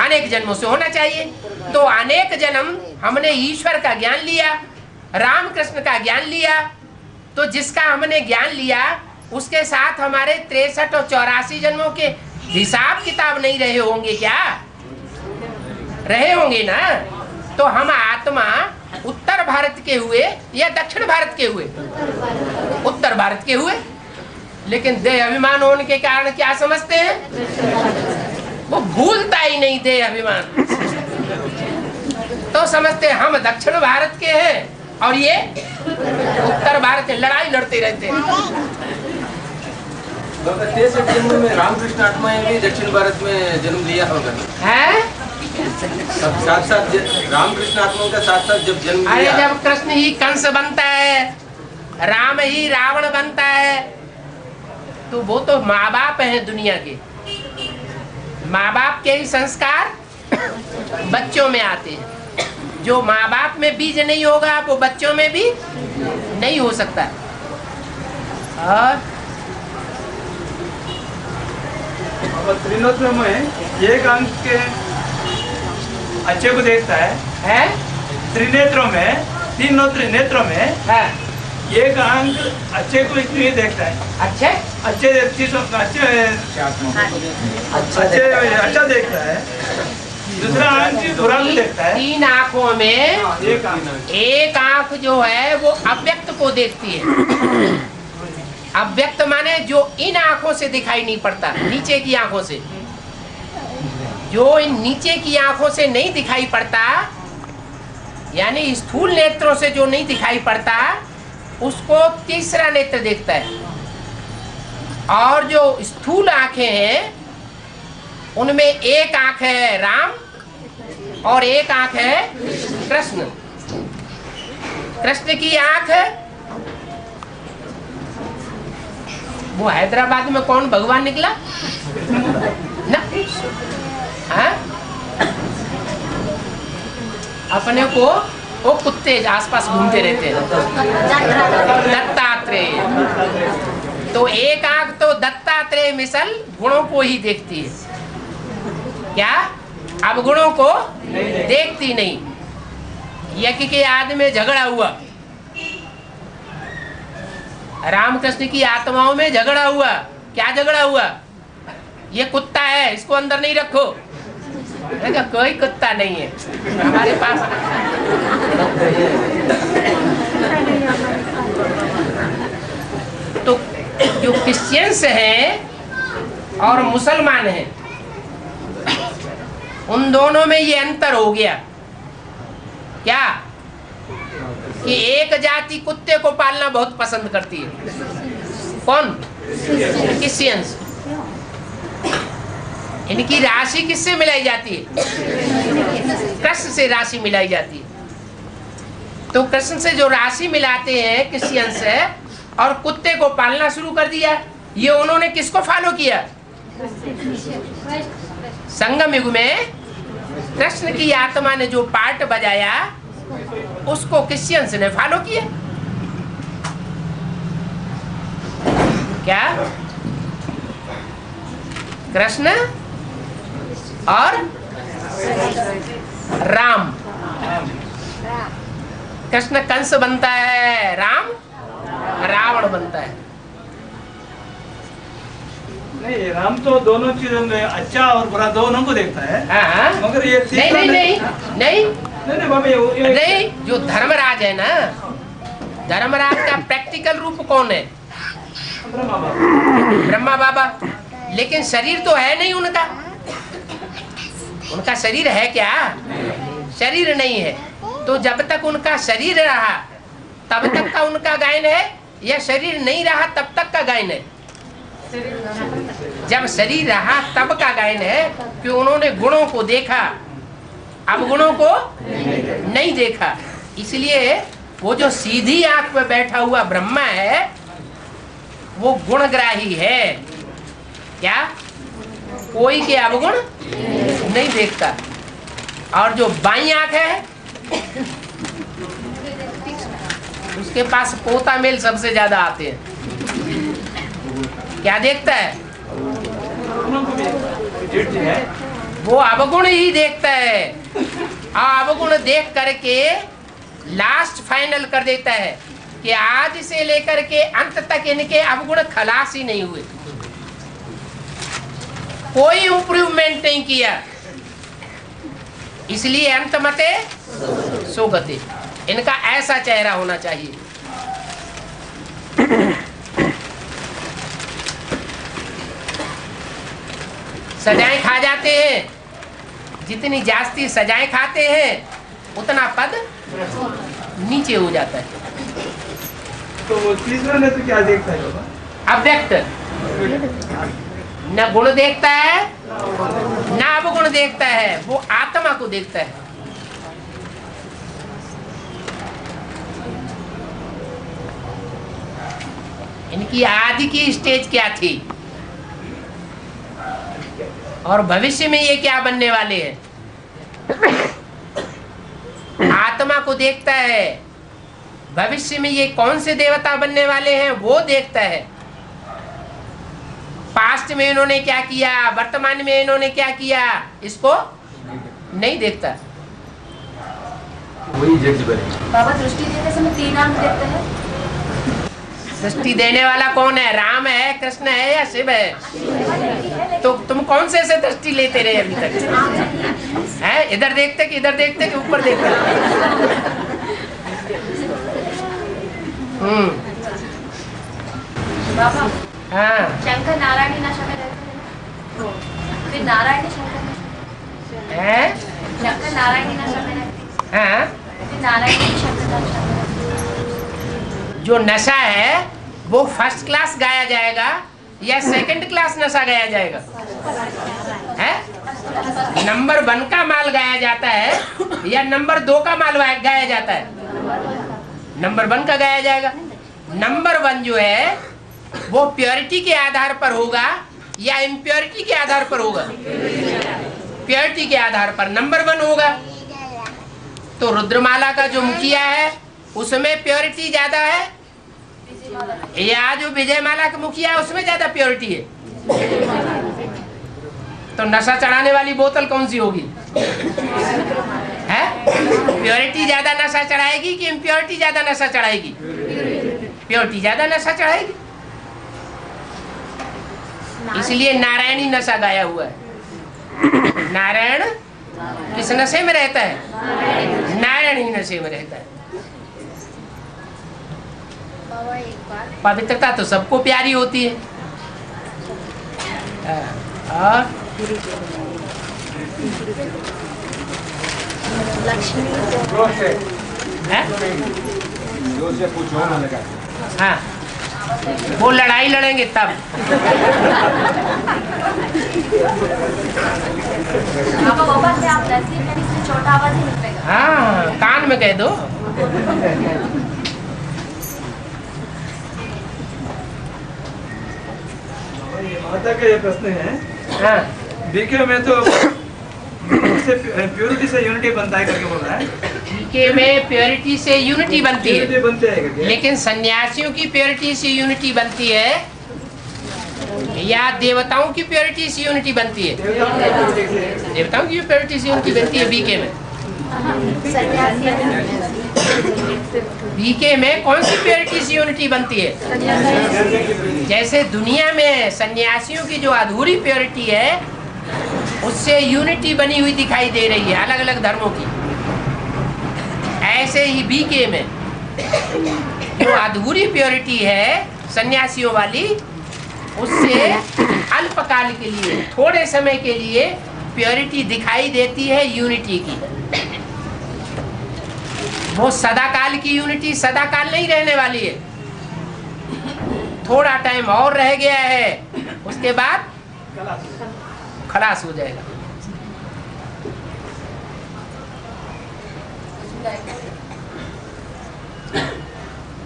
अनेक जन्मों से होना चाहिए। तो अनेक जन्म हमने ईश्वर का ज्ञान लिया, रामकृष्ण का ज्ञान लिया, तो जिसका हमने ज्ञान लिया उसके साथ हमारे 63 और 84 जन्मों के हिसाब किताब नहीं रहे होंगे क्या? रहे होंगे ना। तो हम आत्मा उत्तर भारत के हुए या दक्षिण भारत के हुए? उत्तर भारत के हुए। लेकिन देह अभिमान होने के कारण क्या समझते हैं? वो भूलता ही नहीं देह अभिमान, तो समझते हैं हम दक्षिण भारत के हैं और ये उत्तर भारत के, लड़ाई लड़ते रहते हैं। जन्म में रामकृष्ण आत्मा भी दक्षिण भारत में जन्म लिया होगा है? साथ साथ रामकृष्ण आत्मा का साथ साथ जब जन्म अरे लिया, जब कृष्ण ही कंस बनता है, राम ही रावण बनता है, तो वो तो माँ बाप हैं दुनिया के। माँ बाप के ही संस्कार बच्चों में आते हैं। जो माँ बाप में बीज नहीं होगा वो बच्चों में भी नहीं हो सकता। और त्रिनेत्र में एक अंक के अच्छे को देखता है? त्रिनेत्रों में, तीन नेत्रों में एक अंक अच्छे को इसलिए देखता है। अच्छे अच्छा देखता है। दूसरा अंक बुरा को देखता है। तीन आंखों में एक आंख जो है वो अव्यक्त को देखती है। अव्यक्त माने जो इन आंखों से दिखाई नहीं पड़ता, नीचे की आंखों से। जो इन नीचे की आंखों से नहीं दिखाई पड़ता, यानी स्थूल नेत्रों से जो नहीं दिखाई पड़ता, उसको तीसरा नेत्र देखता है। और जो स्थूल आंखें हैं उनमें एक आंख है राम और एक आंख है कृष्ण। कृष्ण की आंख वो हैदराबाद में कौन भगवान निकला ना? हाँ? अपने को वो कुत्ते आसपास घूमते रहते हैं, दत्तात्रेय। तो एक आंख तो दत्तात्रेय मिसल गुणों को ही देखती है, क्या अवगुणों को देखती नहीं। यज्ञ के आदि में झगड़ा हुआ, रामकृष्ण की आत्माओं में झगड़ा हुआ। क्या झगड़ा हुआ? ये कुत्ता है, इसको अंदर नहीं रखो। कोई कुत्ता नहीं है हमारे पास। तो जो क्रिश्चियंस हैं और मुसलमान हैं, उन दोनों में ये अंतर हो गया क्या कि एक जाति कुत्ते को पालना बहुत पसंद करती है। कौन? क्रिश्चियंस। इनकी राशि किससे मिलाई जाती है? कृष्ण से राशि मिलाई जाती है। तो कृष्ण से जो राशि मिलाते हैं क्रिश्चियंस है, और कुत्ते को पालना शुरू कर दिया। ये उन्होंने किसको फॉलो किया? संगम युग में कृष्ण की आत्मा ने जो पार्ट बजाया उसको क्रिश्चियंस ने फॉलो किया। क्या? कृष्ण और राम। कृष्ण कंस बनता है, राम रावण बनता है। नहीं, राम तो दोनों चीजों में अच्छा और बुरा दोनों को देखता है। हाँ। मगर ये नहीं नहीं नहीं नहीं नहीं बाबा, ये नहीं, जो धर्मराज है ना, धर्मराज का प्रैक्टिकल रूप कौन है? ब्रह्मा बाबा। लेकिन शरीर तो है नहीं उनका। उनका शरीर है क्या? शरीर नहीं है। तो जब तक उनका शरीर रहा तब तक का उनका गायन है, या शरीर नहीं रहा तब तक का गायन है? जब शरीर रहा तब का गायन है कि उन्होंने गुणों को देखा, अब गुणों को नहीं देखा। इसलिए वो जो सीधी आंख पे बैठा हुआ ब्रह्मा है वो गुणग्राही है। क्या? कोई के अवगुण नहीं देखता। और जो बाई आंख है उसके पास पोता मेल सबसे ज्यादा आते हैं। क्या देखता है? वो अवगुण ही देखता है। अवगुण देख करके लास्ट फाइनल कर देता है कि आज से लेकर के अंत तक इनके अवगुण खलास ही नहीं हुए, कोई इंप्रूवमेंट नहीं किया। इसलिए अंत मते सुगति। इनका ऐसा चेहरा होना चाहिए। सजाएं खा जाते हैं, जितनी जास्ती सजाएं खाते हैं उतना पद नीचे हो जाता है। तो वो तीसरा ने तो क्या देखता है बाबा? अव्यक्त, न गुण देखता है न अवगुण देखता है, वो आत्मा को देखता है। इनकी आदि की स्टेज क्या थी और भविष्य में ये क्या बनने वाले हैं, आत्मा को देखता है। भविष्य में ये कौन से देवता बनने वाले हैं वो देखता है। पास्ट में इन्होंने क्या किया, वर्तमान में इन्होंने क्या किया, इसको नहीं देखता। वही जज बने। बाबा दृष्टि देते समय 3 अंक देखते हैं। दृष्टि देने वाला कौन है? राम है, कृष्ण है या शिव है? तो तुम कौन से दृष्टि लेते रहे अभी तक? है इधर देखते कि इधर देखते कि ऊपर देखते? बाबा हाँ, शंकर नारायणी नशा में रहते हैं, फिर नारायणी शंकर है, शंकर नारायणी नशा में रहते हाँ। हैं, फिर नारायणी शंकर नशा में रहते हैं। जो नशा है वो फर्स्ट क्लास गाया जाएगा या सेकंड क्लास नशा गाया जाएगा? है नंबर 1 का माल गाया जाता है या नंबर 2 का माल गाया जाता है? नंबर 1 का गाया जाएगा। नंबर 1 जो है वो प्योरिटी के आधार पर होगा या इम्प्योरिटी के आधार पर होगा? प्योरिटी के आधार पर नंबर 1 होगा। तो रुद्रमाला का जो मुखिया है उसमें प्योरिटी ज्यादा है या जो विजयमाला का मुखिया है उसमें ज्यादा प्योरिटी है? तो नशा चढ़ाने वाली बोतल कौन सी होगी? है प्योरिटी ज्यादा नशा चढ़ाएगी कि इम्प्योरिटी ज्यादा नशा चढ़ाएगी? प्योरिटी ज्यादा नशा चढ़ाएगी। इसलिए नारायणी नशा गाया हुआ है। नारायण किस नशे में रहता है? नारायण ही नशे में रहता है। पवित्रता तो सबको प्यारी होती है। और हाँ, वो लड़ाई लड़ेंगे तब। बाबा से आप नसीब में इससे छोटा आवाज ही निकलेगा। हाँ, कान में कह दो। माता का ये प्रश्न है। हाँ, बीके में तो प्योरिटी से यूनिटी बनता है करके बोल रहा है। बीके में प्योरिटी से यूनिटी बनती यूनिटी है, बनते हैं करके। लेकिन सन्यासियों की प्योरिटी से यूनिटी बनती है या देवताओं की प्योरिटी से यूनिटी बनती है? देवताओं की प्योरिटी से यूनिटी बनती है बीके में। बीके में कौन सी प्योरिटी से यूनिटी बनती है? जैसे दुनिया में सन्यासियों की जो अधूरी प्योरिटी है उससे यूनिटी बनी हुई दिखाई दे रही है अलग अलग धर्मों की, ऐसे ही बीके में जो अधूरी प्योरिटी है सन्यासियों वाली, उससे अल्पकाल के लिए, थोड़े समय के लिए प्योरिटी दिखाई देती है यूनिटी की। वो सदाकाल की यूनिटी सदाकाल नहीं रहने वाली है। थोड़ा टाइम और रह गया है, उसके बाद खलास हो जाएगा।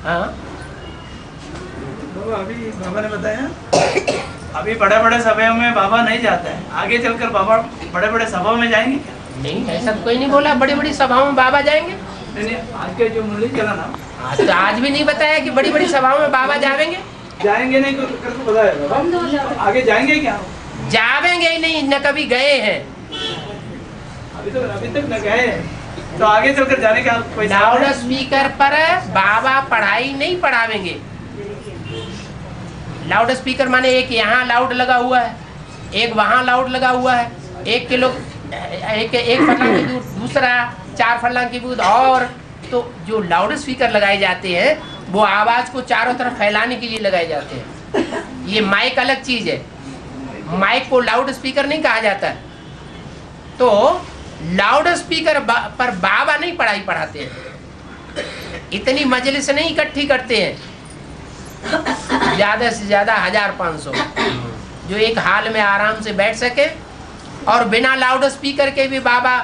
हाँ, अभी बाबा ने बताया अभी बड़े बड़े सभाओं में बाबा नहीं जाते हैं, आगे चलकर बाबा बड़े बड़े सभाओं में जाएंगे क्या? नहीं, ऐसा कोई नहीं बोला बड़ी बड़ी सभाओं में बाबा जाएंगे। नहीं, आज के जो मुरली चला ना, आज तो आज भी नहीं बताया कि बड़ी बड़ी सभाओं में बाबा जाएंगे। जाएंगे नहीं करके बताया बाबा, आगे जाएंगे क्या? जावेंगे ही नहीं, न कभी गए हैं। अभी तक न गए हैं, तो आगे चलकर जाने का कोई लाउड स्पीकर पर बाबा पढ़ाई नहीं पढ़ावेंगे। लाउड स्पीकर माने एक यहाँ लाउड लगा हुआ है, एक वहाँ लाउड लगा हुआ है, एक किलो एक फरलांग की दूर दूसरा, 4 फरलांग की दूर और। तो जो लाउड स्पीकर लगाए जाते हैं वो आवाज को चारों तरफ फैलाने के लिए लगाए जाते हैं। ये माइक अलग चीज है। माइक को लाउड स्पीकर नहीं कहा जाता है। तो लाउड स्पीकर पर बाबा नहीं पढ़ाई पढ़ाते हैं, इतनी मजलिस नहीं इकट्ठी करते हैं, ज्यादा से ज्यादा 1500 जो एक हाल में आराम से बैठ सके, और बिना लाउड स्पीकर के भी बाबा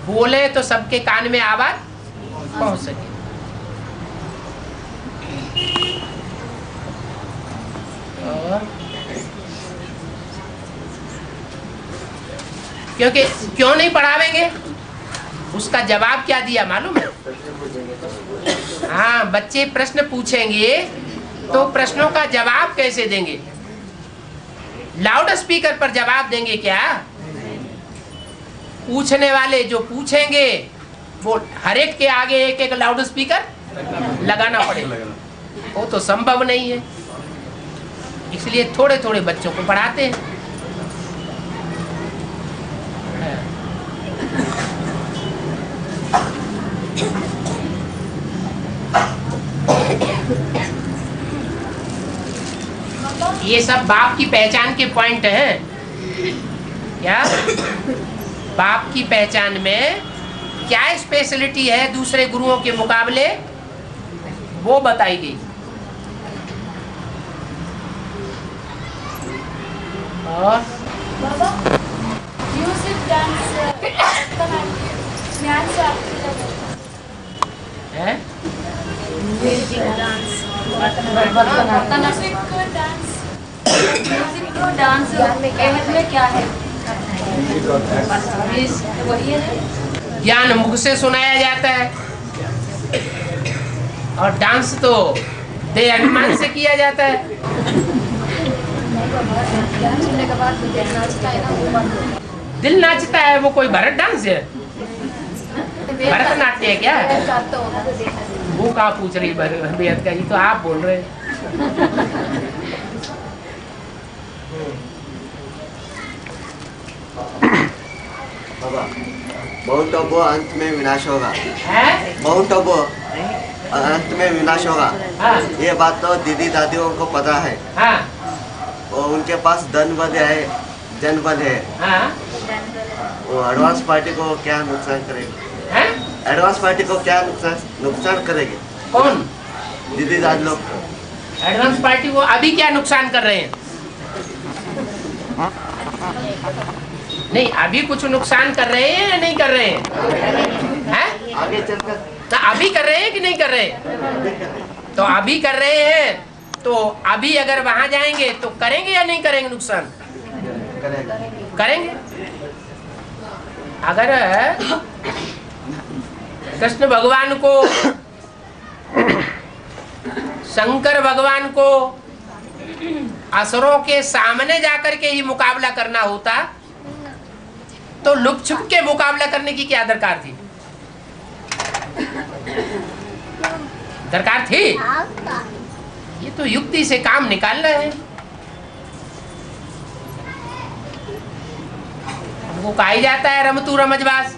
बोले तो सबके कान में आवाज पहुंच सके। क्योंकि क्यों नहीं पढ़ावेंगे, उसका जवाब क्या दिया मालूम है? हाँ, बच्चे प्रश्न पूछेंगे तो प्रश्नों का जवाब कैसे देंगे? लाउड स्पीकर पर जवाब देंगे क्या? पूछने वाले जो पूछेंगे वो हर एक के आगे एक एक लाउड स्पीकर लगाना पड़ेगा, वो तो संभव नहीं है। इसलिए थोड़े थोड़े बच्चों को पढ़ाते हैं। ये सब बाप की पहचान के पॉइंट हैं। क्या बाप की पहचान में क्या स्पेशलिटी है दूसरे गुरुओं के मुकाबले, वो बताई गई। और है डांस में क्या है? ज्ञान मुख से सुनाया जाता है, और डांस तो देह अभिमान से किया जाता है। दिल नाचता है, वो कोई भरत डांस है? भरतनाट्य है क्या? वो कहाँ पूछ रही बेहद का, ये तो आप बोल रहे हैं। बाबा, बहुत अब अंत में विनाश होगा। है? बहुत अब अंत में विनाश होगा। हाँ। ये बात तो दीदी दादियों को पता है। हाँ। और उनके पास धन बल है, जन बल है। हाँ। वो एडवांस पार्टी को क्या नुकसान करेगी? एडवांस पार्टी को क्या नुकसान करेगी? कौन? दीदी दादी लोग। एडवांस पार्टी को अभी क्या नुकसान कर रहे हैं? नहीं, अभी कुछ नुकसान कर रहे हैं या नहीं कर रहे हैं? आगे चलकर तो अभी कर रहे हैं कि नहीं कर रहे हैं? तो अभी कर रहे हैं, तो अभी अगर वहां जाएंगे तो करेंगे या नहीं करेंगे नुकसान? करेंगे। अगर कृष्ण भगवान को, शंकर भगवान को असुरों के सामने जाकर के ही मुकाबला करना होता तो लुक छुप के मुकाबला करने की क्या दरकार थी? दरकार थी? ये तो युक्ति से काम निकाल रहे हैं। हमको कहा ही जाता है रमतू रमजबाज।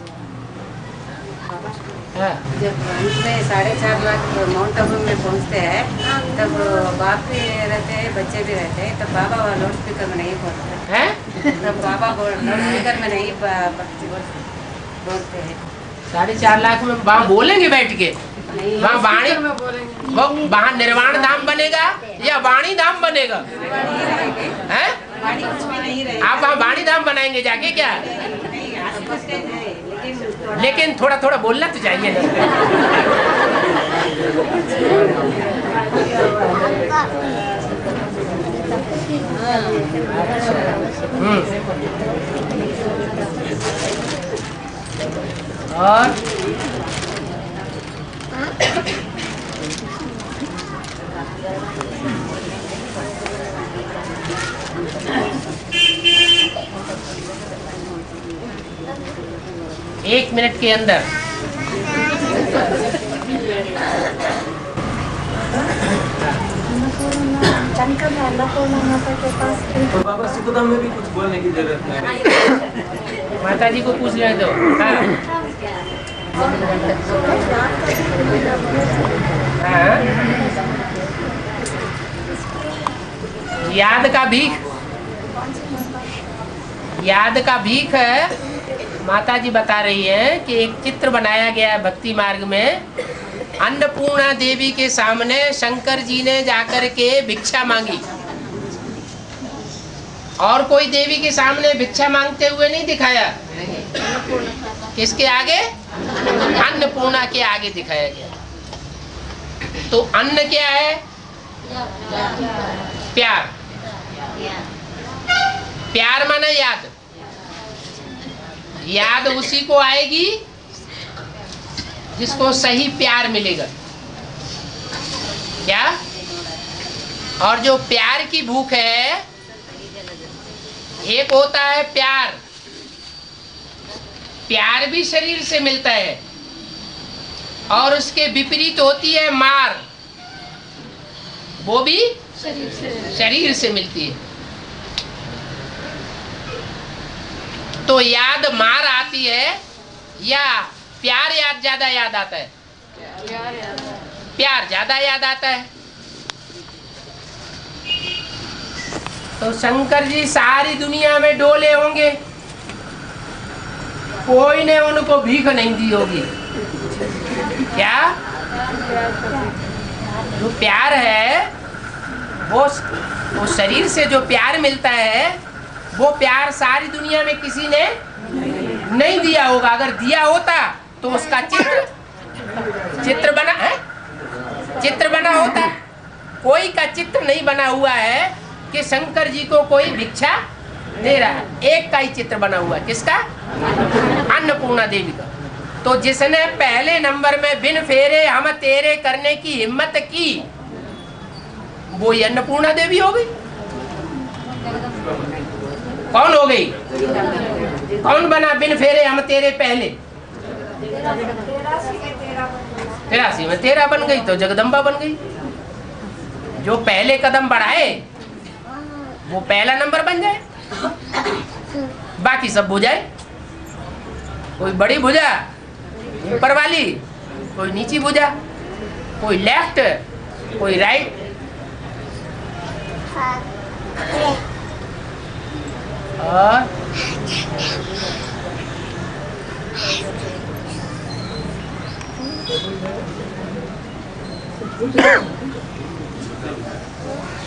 जब अंत में 4.5 लाख माउंट आबू में पहुंचते हैं, तब बाप भी रहते हैं, बच्चे भी रहते हैं, तब बाबा लाउड स्पीकर में नहीं बोलते हैं। तब बाबा लाउड स्पीकर में नहीं बोलते हैं। 4.5 लाख में वहाँ बोलेंगे बैठ के? वहाँ वाणी में बोलेंगे। वहाँ निर्वाण धाम बनेगा या वाणी धाम बनेगा? हैं? आप वहाँ वाणी धाम बनाएंगे जाके क्या? लेकिन थोड़ा थोड़ा बोलना तो चाहिए ना। और एक मिनट के अंदर बाबा सुखधाम में भी कुछ बोलने की जरूरत नहीं। माता जी को पूछ लेने दो। हाँ। हाँ। याद का भीख याद का भीख माता जी बता रही है कि एक चित्र बनाया गया है भक्ति मार्ग में। अन्नपूर्णा देवी के सामने शंकर जी ने जाकर के भिक्षा मांगी, और कोई देवी के सामने भिक्षा मांगते हुए नहीं दिखाया। किसके आगे? अन्नपूर्णा के आगे दिखाया गया। तो अन्न क्या है? प्यार। प्यार माना याद। याद उसी को आएगी जिसको सही प्यार मिलेगा। क्या? और जो प्यार की भूख है, एक होता है प्यार, प्यार भी शरीर से मिलता है, और उसके विपरीत होती है मार, वो भी शरीर से मिलती है। तो याद मार आती है या प्यार ज्यादा याद आता है? प्यार ज्यादा याद आता है। तो शंकर जी सारी दुनिया में डोले होंगे, कोई ने उनको भीख नहीं दी होगी। क्या? जो प्यार है वो शरीर से जो प्यार मिलता है, वो प्यार सारी दुनिया में किसी ने नहीं दिया होगा। अगर दिया होता तो उसका चित्र बना है, चित्र बना होता। कोई का चित्र नहीं बना हुआ है कि शंकर जी को कोई भिक्षा दे रहा है। एक का ही चित्र बना हुआ है। किसका? अन्नपूर्णा देवी का। तो जिसने पहले नंबर में बिन फेरे हम तेरे करने की हिम्मत की, वो ही अन्नपूर्णा देवी हो गई। कौन हो गई? कौन बना बिन फेरे हम तेरे पहले? 83 में 13 बन गई तो जगदम्बा बन गई। जो पहले कदम बढ़ाए वो पहला नंबर बन जाए, बाकी सब भुजाए। कोई बड़ी भुजा ऊपर वाली, कोई नीची भुजा, कोई लेफ्ट, कोई राइट। और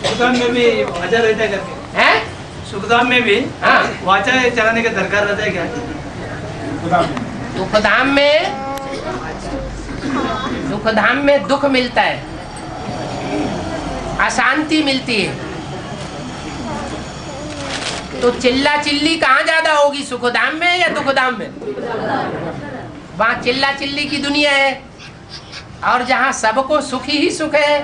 सुखधाम में भी वाचा रहता है करके हैं? सुखधाम में भी वाचा चलाने का दरकार रहता है क्या? सुखधाम में दुख मिलता है, अशांति मिलती है। तो चिल्ला चिल्ली कहाँ ज्यादा होगी, सुखधाम में या दुखधाम में? वहाँ चिल्ला चिल्ली की दुनिया है, और जहाँ सबको सुख ही सुख है,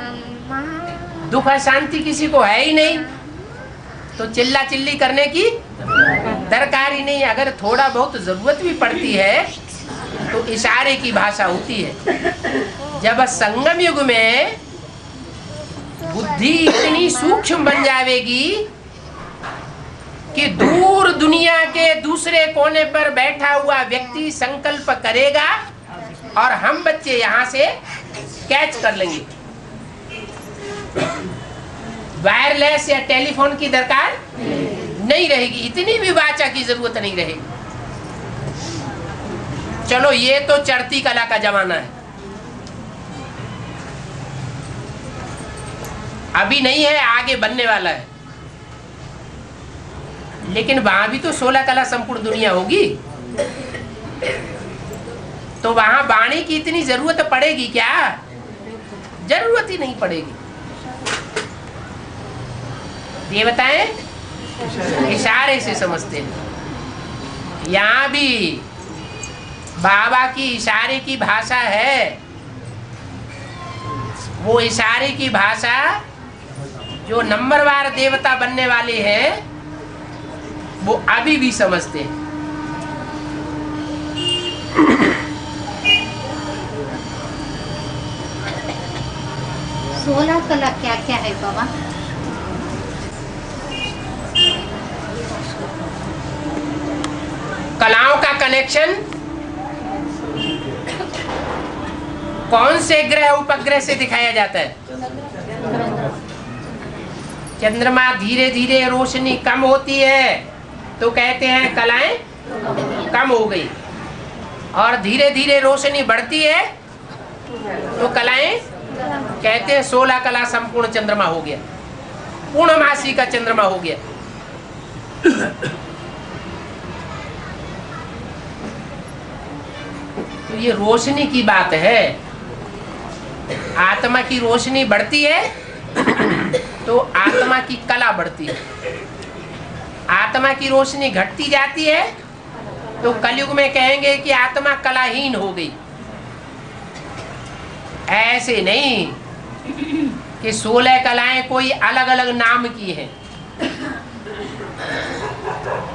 दुख अशांति किसी को है ही नहीं, तो चिल्ला चिल्ली करने की दरकार ही नहीं। अगर थोड़ा बहुत जरूरत भी पड़ती है तो इशारे की भाषा होती है। जब संगम युग में बुद्धि इतनी सूक्ष्म बन जाएगी कि दूर दुनिया के दूसरे कोने पर बैठा हुआ व्यक्ति संकल्प करेगा और हम बच्चे यहाँ से कैच कर लेंगे। वायरलेस या टेलीफोन की दरकार नहीं रहेगी, इतनी भी वाचा की जरूरत नहीं रहेगी। चलो ये तो चढ़ती कला का जमाना है, अभी नहीं है, आगे बनने वाला है। लेकिन वहां भी तो 16 कला संपूर्ण दुनिया होगी, तो वहां वाणी की इतनी जरूरत पड़ेगी क्या? जरूरत ही नहीं पड़ेगी। देवताएं इशारे से समझते हैं। यहाँ भी बाबा की इशारे की भाषा है। वो इशारे की भाषा जो नंबरवार देवता बनने वाले हैं वो अभी भी समझते हैं। सोलह कला क्या क्या है बाबा? कलाओं का कनेक्शन कौन से ग्रह उपग्रह से दिखाया जाता है? चंद्रमा धीरे धीरे रोशनी कम होती है तो कहते हैं कलाएं कम हो गई, और धीरे धीरे रोशनी बढ़ती है तो कलाएं कहते हैं 16 कला संपूर्ण चंद्रमा हो गया, पूर्णमासी का चंद्रमा हो गया। तो ये रोशनी की बात है। आत्मा की रोशनी बढ़ती है तो आत्मा की कला बढ़ती है, आत्मा की रोशनी घटती जाती है तो कलयुग में कहेंगे कि आत्मा कलाहीन हो गई। ऐसे नहीं कि 16 कलाएं कोई अलग अलग नाम की हैं,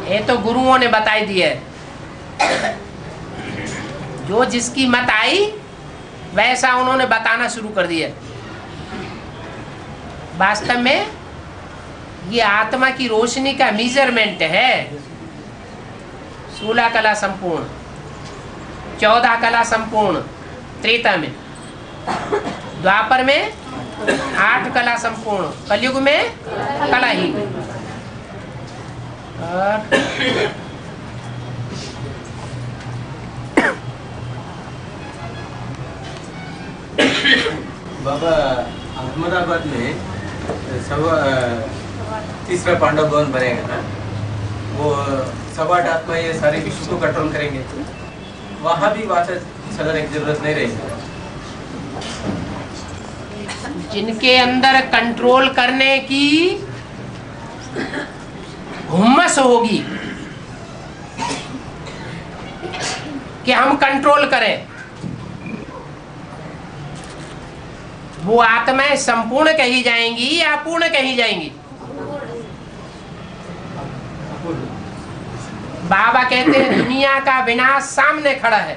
ये तो गुरुओं ने बताई दी है। जो जिसकी मत आई वैसा उन्होंने बताना शुरू कर दिया। वास्तव में ये आत्मा की रोशनी का मेजरमेंट है। 16 कला संपूर्ण, 14 कला संपूर्ण त्रेता में, द्वापर में 8 कला संपूर्ण, कलयुग में कला ही। बाबा अहमदाबाद में तीसरा पांडव भवन बनेगा ना, वो 8.5 आत्मा ये सारे विश्व को कंट्रोल करेंगे, वहाँ भी वाटर चलाने की जरूरत नहीं रहेगी। जिनके अंदर कंट्रोल करने की हुम्मस होगी कि हम कंट्रोल करें, वो आत्माएं संपूर्ण कही जाएंगी या पूर्ण कही जाएंगी? बाबा कहते हैं दुनिया का विनाश सामने खड़ा है।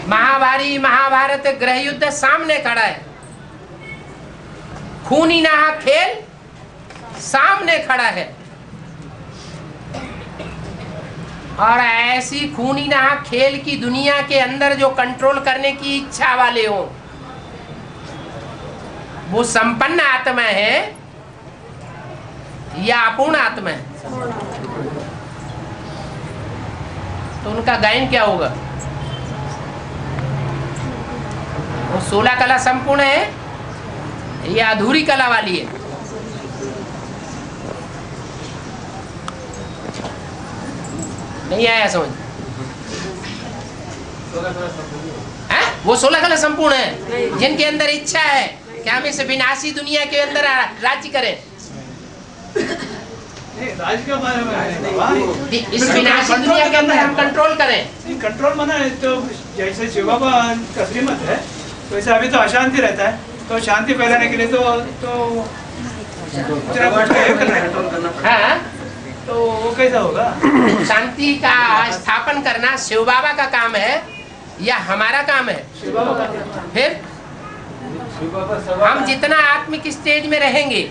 महाभारी महाभारत गृह युद्ध सामने खड़ा है, खूनी नाहक खेल सामने खड़ा है, और ऐसी खूनी नाहक खेल की दुनिया के अंदर जो कंट्रोल करने की इच्छा वाले हो, वो संपन्न आत्मा है या अपूर्ण आत्मा है? तो उनका गायन क्या होगा? वो 16 कला संपूर्ण है या अधूरी कला वाली है? नहीं आया समझ? वो 16 कला संपूर्ण है जिनके अंदर इच्छा है कि हम इस विनाशी दुनिया के अंदर राज्य करें। राज के बारे में इस विनाशी दुनिया के अंदर हम कंट्रोल करें। कंट्रोल माना तो जैसे शिव बाबा का श्रीमत है, तो ऐसे अभी तो अशांति रहता है, तो शांति फैलाने के लिए तो हाँ, तो वो कैसा होगा? शांति का स्थापन करना शिव बाबा का काम है या हमारा काम है? शिव बाबा का। फिर हम जितना आत्मिक स्टेज में रहेंगे,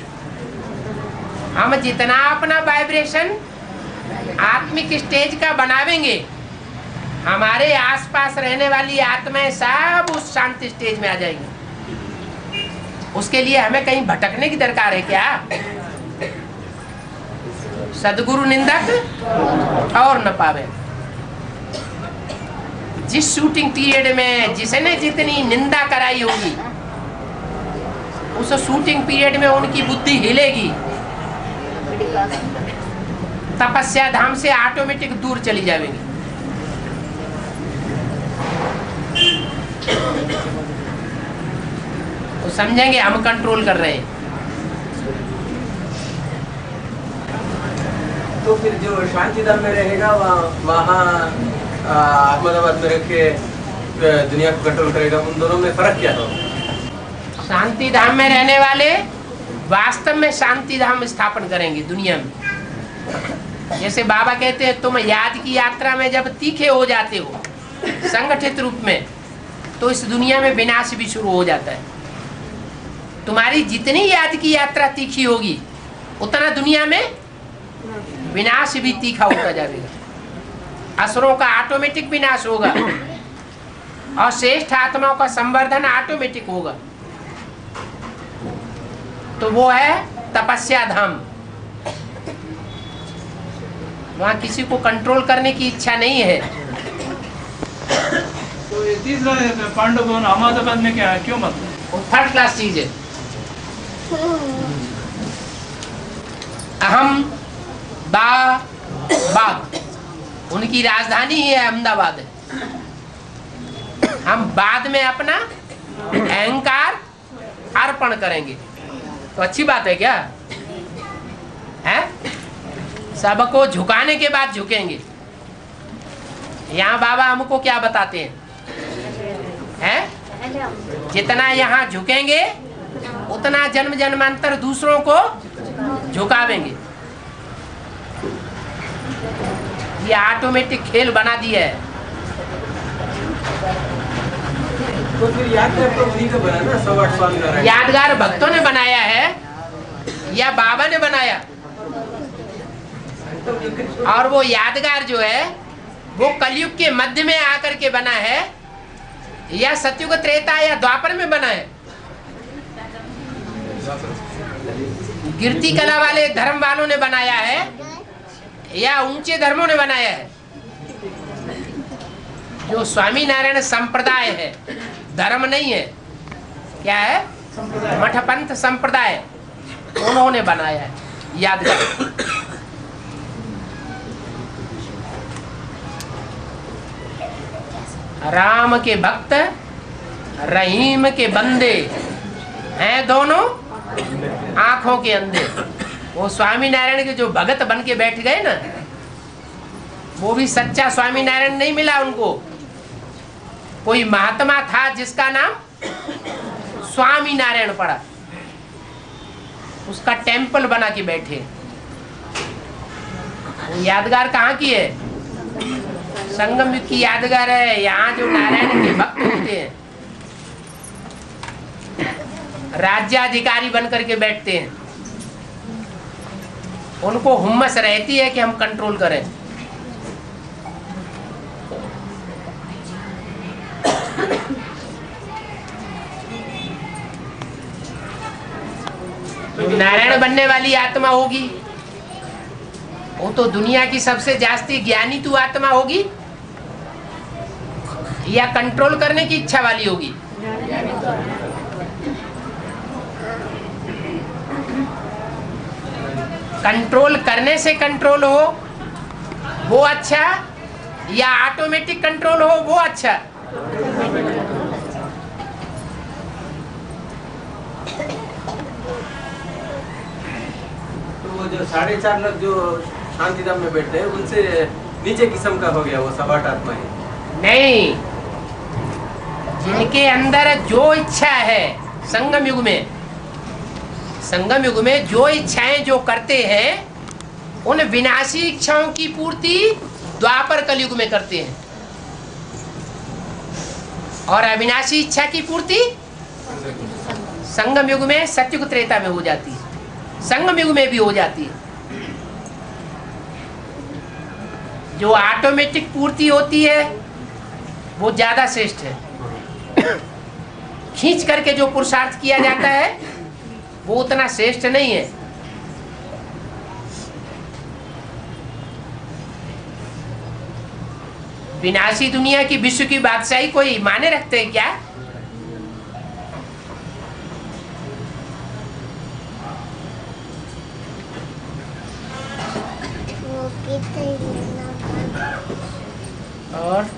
हम जितना अपना वाइब्रेशन आत्मिक स्टेज का बनावेंगे, हमारे आसपास रहने वाली आत्माएं सब उस शांति स्टेज में आ जाएंगी। उसके लिए हमें कहीं भटकने की दरकार है क्या? सदगुरु निंदक और न पावे। जिस शूटिंग पीरियड में जिसने जितनी निंदा कराई होगी, उस शूटिंग पीरियड में उनकी बुद्धि हिलेगी, तपस्या धाम से ऑटोमेटिक दूर चली जाएगी। तो समझेंगे हम कंट्रोल कर रहे हैं। तो फिर जो शांति धाम में रहेगा वहाँ अहमदाबाद में रख के दुनिया को कंट्रोल करेगा, उन दोनों में फर्क क्या होगा? शांति धाम में रहने वाले वास्तव में शांति धाम स्थापन करेंगे दुनिया में। जैसे बाबा कहते हैं तुम याद की यात्रा में जब तीखे हो जाते हो संगठित रूप में, तो इस दुनिया में विनाश भी शुरू हो जाता है। तुम्हारी जितनी याद की यात्रा तीखी होगी, उतना दुनिया में विनाश भी तीखा होता जाएगा। असुरों का ऑटोमेटिक विनाश होगा और श्रेष्ठ आत्माओं का संवर्धन ऑटोमेटिक होगा। तो वो है तपस्या धाम। वहाँ किसी को कंट्रोल करने की इच्छा नहीं है। तो ये तीसरा पांडव भवन अहमदाबाद में क्या है, क्यों मतलब? वो थर्ड क्लास चीज है। अहमदाबाद उनकी राजधानी ही है, अहमदाबाद है। हम बाद में अपना अहंकार अर्पण करेंगे, तो अच्छी बात है क्या है? सबको झुकाने के बाद झुकेंगे। यहाँ बाबा हमको क्या बताते हैं? जितना यहाँ झुकेंगे उतना जन्म जन्मांतर दूसरों को झुकावेंगे। ये ऑटोमेटिक खेल बना दिया है। तो फिर यादगार तो उन्हीं का बना ना, 108 स्वामीनारायण। यादगार भक्तों ने बनाया है या बाबा ने बनाया? और वो यादगार जो है वो कलयुग के मध्य में आकर के बना है या सतयुग त्रेता या द्वापर में बना है? कीर्ति कला वाले धर्म वालों ने बनाया है या ऊंचे धर्मों ने बनाया है? जो स्वामीनारायण संप्रदाय है, धर्म नहीं है, क्या है? मठपंथ संप्रदाय, उन्होंने बनाया है यादगार। राम के भक्त रहीम के बंदे हैं दोनों आंखों के अंधे। वो स्वामीनारायण के जो भगत बन के बैठ गए ना, वो भी सच्चा स्वामीनारायण नहीं मिला उनको। कोई महात्मा था जिसका नाम स्वामीनारायण पड़ा, उसका टेम्पल बना के बैठे। वो यादगार कहाँ की है? संगम युग की यादगार है। यहाँ जो नारायण के भक्त होते हैं राज्याधिकारी बन करके बैठते हैं, उनको हुम्मस रहती है कि हम कंट्रोल करें। तो नारायण बनने वाली आत्मा होगी वो तो दुनिया की सबसे जास्ती ज्ञानी तू आत्मा होगी या कंट्रोल करने की इच्छा वाली होगी? कंट्रोल करने से कंट्रोल हो वो अच्छा या ऑटोमेटिक कंट्रोल हो वो अच्छा? तो वो जो 4.5 लाख जो शांतिधाम में बैठते हैं उनसे नीचे किस्म का हो गया वो 108 आत्मा है? नहीं, जिनके अंदर जो इच्छा है संगम युग में जो इच्छाएं जो करते हैं उन विनाशी इच्छाओं की पूर्ति द्वापर कलयुग में करते हैं और अविनाशी इच्छा की पूर्ति संगम युग में सतयुग त्रेता में हो जाती है, संगम युग में भी हो जाती है। जो ऑटोमेटिक पूर्ति होती है वो ज्यादा श्रेष्ठ है। खींच करके जो पुरुषार्थ किया जाता है वो उतना श्रेष्ठ नहीं है। विनाशी दुनिया की विश्व की बादशाही कोई माने रखते हैं क्या? और